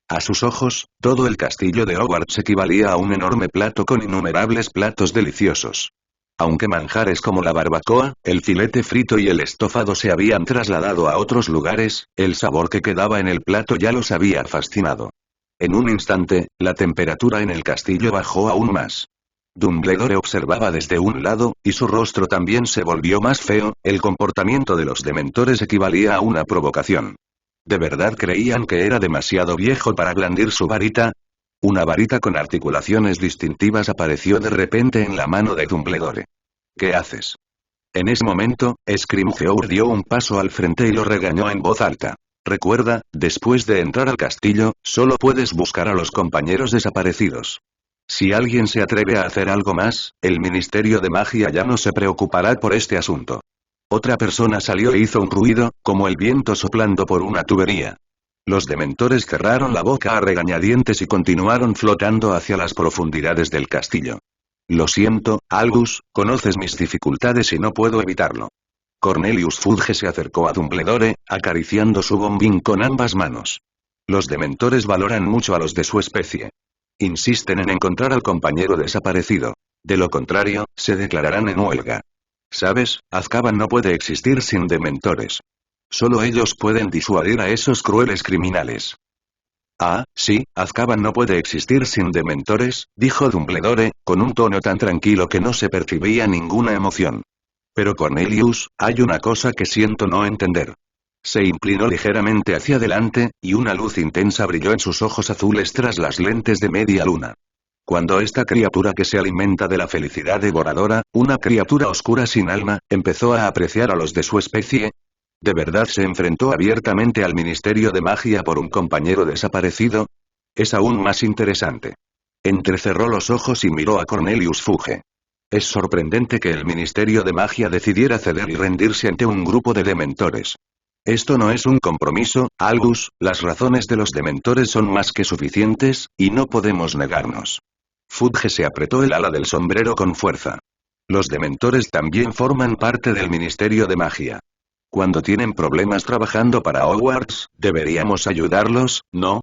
A sus ojos, todo el castillo de Hogwarts equivalía a un enorme plato con innumerables platos deliciosos. Aunque manjares como la barbacoa, el filete frito y el estofado se habían trasladado a otros lugares, el sabor que quedaba en el plato ya los había fascinado. En un instante, la temperatura en el castillo bajó aún más. Dumbledore observaba desde un lado, y su rostro también se volvió más feo. El comportamiento de los dementores equivalía a una provocación. ¿De verdad creían que era demasiado viejo para blandir su varita? Una varita con articulaciones distintivas apareció de repente en la mano de Dumbledore. ¿Qué haces? En ese momento, Scrimgeour dio un paso al frente y lo regañó en voz alta. Recuerda, después de entrar al castillo, solo puedes buscar a los compañeros desaparecidos. Si alguien se atreve a hacer algo más, el Ministerio de Magia ya no se preocupará por este asunto. Otra persona salió e hizo un ruido, como el viento soplando por una tubería. Los dementores cerraron la boca a regañadientes y continuaron flotando hacia las profundidades del castillo. Lo siento, Albus, conoces mis dificultades y no puedo evitarlo. Cornelius Fudge se acercó a Dumbledore, acariciando su bombín con ambas manos. Los dementores valoran mucho a los de su especie. Insisten en encontrar al compañero desaparecido. De lo contrario, se declararán en huelga. ¿Sabes? Azkaban no puede existir sin dementores. Solo ellos pueden disuadir a esos crueles criminales. Ah, sí, Azkaban no puede existir sin dementores, dijo Dumbledore, con un tono tan tranquilo que no se percibía ninguna emoción. Pero Cornelius, hay una cosa que siento no entender. Se inclinó ligeramente hacia adelante, y una luz intensa brilló en sus ojos azules tras las lentes de media luna. Cuando esta criatura que se alimenta de la felicidad devoradora, una criatura oscura sin alma, empezó a apreciar a los de su especie, ¿de verdad se enfrentó abiertamente al Ministerio de Magia por un compañero desaparecido? Es aún más interesante. Entrecerró los ojos y miró a Cornelius Fudge. Es sorprendente que el Ministerio de Magia decidiera ceder y rendirse ante un grupo de dementores. Esto no es un compromiso, Albus, las razones de los dementores son más que suficientes, y no podemos negarnos. Fudge se apretó el ala del sombrero con fuerza. Los dementores también forman parte del Ministerio de Magia. Cuando tienen problemas trabajando para Hogwarts, deberíamos ayudarlos, ¿no?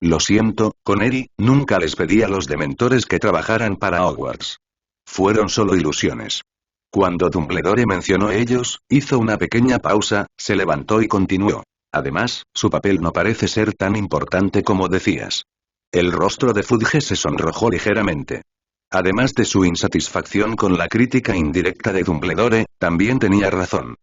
Lo siento, Connery, nunca les pedí a los dementores que trabajaran para Hogwarts. Fueron solo ilusiones. Cuando Dumbledore mencionó ellos, hizo una pequeña pausa, se levantó y continuó. Además, su papel no parece ser tan importante como decías. El rostro de Fudge se sonrojó ligeramente. Además de su insatisfacción con la crítica indirecta de Dumbledore, también tenía razón.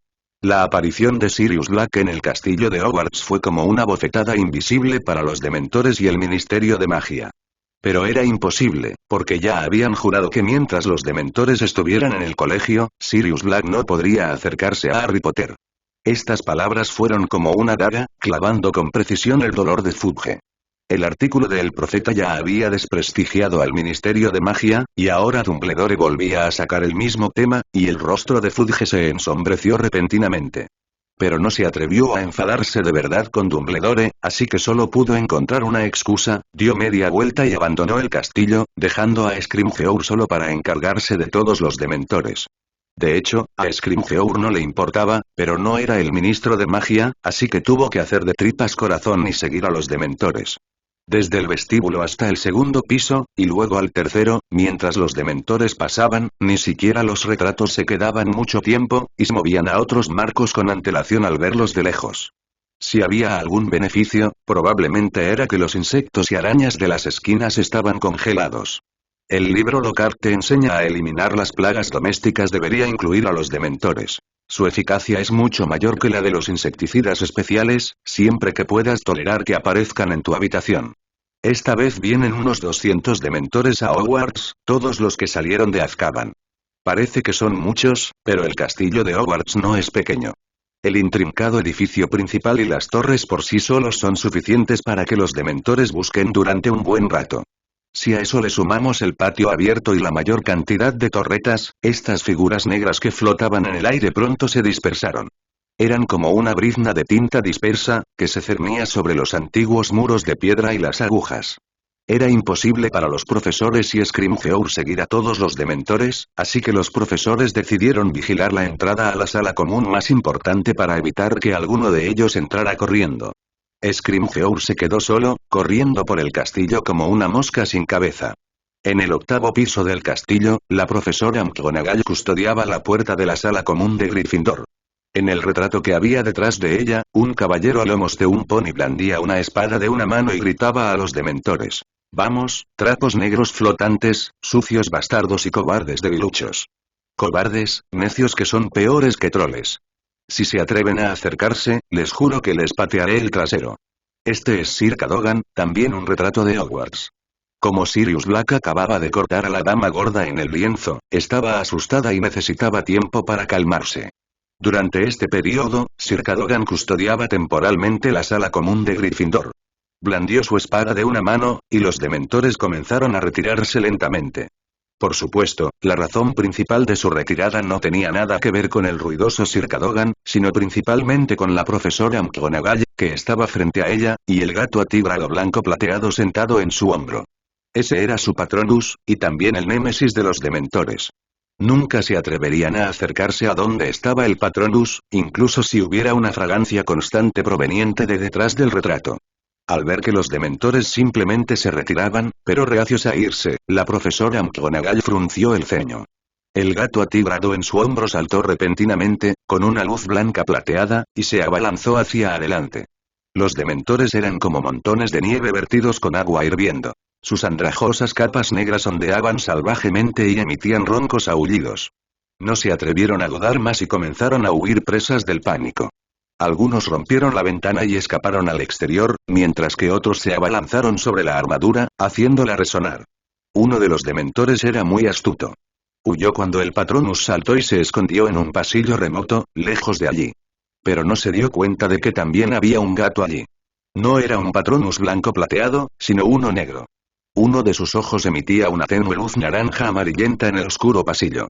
La aparición de Sirius Black en el castillo de Hogwarts fue como una bofetada invisible para los dementores y el Ministerio de Magia. Pero era imposible, porque ya habían jurado que mientras los dementores estuvieran en el colegio, Sirius Black no podría acercarse a Harry Potter. Estas palabras fueron como una daga, clavando con precisión el dolor de Fudge. El artículo de El Profeta ya había desprestigiado al Ministerio de Magia, y ahora Dumbledore volvía a sacar el mismo tema, y el rostro de Fudge se ensombreció repentinamente. Pero no se atrevió a enfadarse de verdad con Dumbledore, así que solo pudo encontrar una excusa, dio media vuelta y abandonó el castillo, dejando a Scrimgeour solo para encargarse de todos los dementores. De hecho, a Scrimgeour no le importaba, pero no era el ministro de magia, así que tuvo que hacer de tripas corazón y seguir a los dementores. Desde el vestíbulo hasta el segundo piso, y luego al tercero, mientras los dementores pasaban, ni siquiera los retratos se quedaban mucho tiempo, y se movían a otros marcos con antelación al verlos de lejos. Si había algún beneficio, probablemente era que los insectos y arañas de las esquinas estaban congelados. El libro Lockhart te enseña a eliminar las plagas domésticas debería incluir a los dementores. Su eficacia es mucho mayor que la de los insecticidas especiales, siempre que puedas tolerar que aparezcan en tu habitación. Esta vez vienen unos 200 dementores a Hogwarts, todos los que salieron de Azkaban. Parece que son muchos, pero el castillo de Hogwarts no es pequeño. El intrincado edificio principal y las torres por sí solos son suficientes para que los dementores busquen durante un buen rato. Si a eso le sumamos el patio abierto y la mayor cantidad de torretas, estas figuras negras que flotaban en el aire pronto se dispersaron. Eran como una brizna de tinta dispersa, que se cernía sobre los antiguos muros de piedra y las agujas. Era imposible para los profesores y Scrimgeour seguir a todos los dementores, así que los profesores decidieron vigilar la entrada a la sala común más importante para evitar que alguno de ellos entrara corriendo. Scrimgeour se quedó solo, corriendo por el castillo como una mosca sin cabeza. En el octavo piso del castillo, la profesora McGonagall custodiaba la puerta de la sala común de Gryffindor. En el retrato que había detrás de ella, un caballero a lomos de un pony blandía una espada de una mano y gritaba a los dementores. «Vamos, trapos negros flotantes, sucios bastardos y cobardes debiluchos. Cobardes, necios que son peores que troles. Si se atreven a acercarse, les juro que les patearé el trasero». Este es Sir Cadogan, también un retrato de Hogwarts. Como Sirius Black acababa de cortar a la dama gorda en el lienzo, estaba asustada y necesitaba tiempo para calmarse. Durante este periodo, Sir Cadogan custodiaba temporalmente la sala común de Gryffindor. Blandió su espada de una mano, y los dementores comenzaron a retirarse lentamente. Por supuesto, la razón principal de su retirada no tenía nada que ver con el ruidoso Sir Cadogan, sino principalmente con la profesora McGonagall, que estaba frente a ella, y el gato atigrado blanco plateado sentado en su hombro. Ese era su Patronus, y también el némesis de los dementores. Nunca se atreverían a acercarse a donde estaba el Patronus, incluso si hubiera una fragancia constante proveniente de detrás del retrato. Al ver que los dementores simplemente se retiraban, pero reacios a irse, la profesora McGonagall frunció el ceño. El gato atigrado en su hombro saltó repentinamente, con una luz blanca plateada, y se abalanzó hacia adelante. Los dementores eran como montones de nieve vertidos con agua hirviendo. Sus andrajosas capas negras ondeaban salvajemente y emitían roncos aullidos. No se atrevieron a dudar más y comenzaron a huir presas del pánico. Algunos rompieron la ventana y escaparon al exterior, mientras que otros se abalanzaron sobre la armadura, haciéndola resonar. Uno de los dementores era muy astuto. Huyó cuando el Patronus saltó y se escondió en un pasillo remoto, lejos de allí. Pero no se dio cuenta de que también había un gato allí. No era un Patronus blanco plateado, sino uno negro. Uno de sus ojos emitía una tenue luz naranja amarillenta en el oscuro pasillo.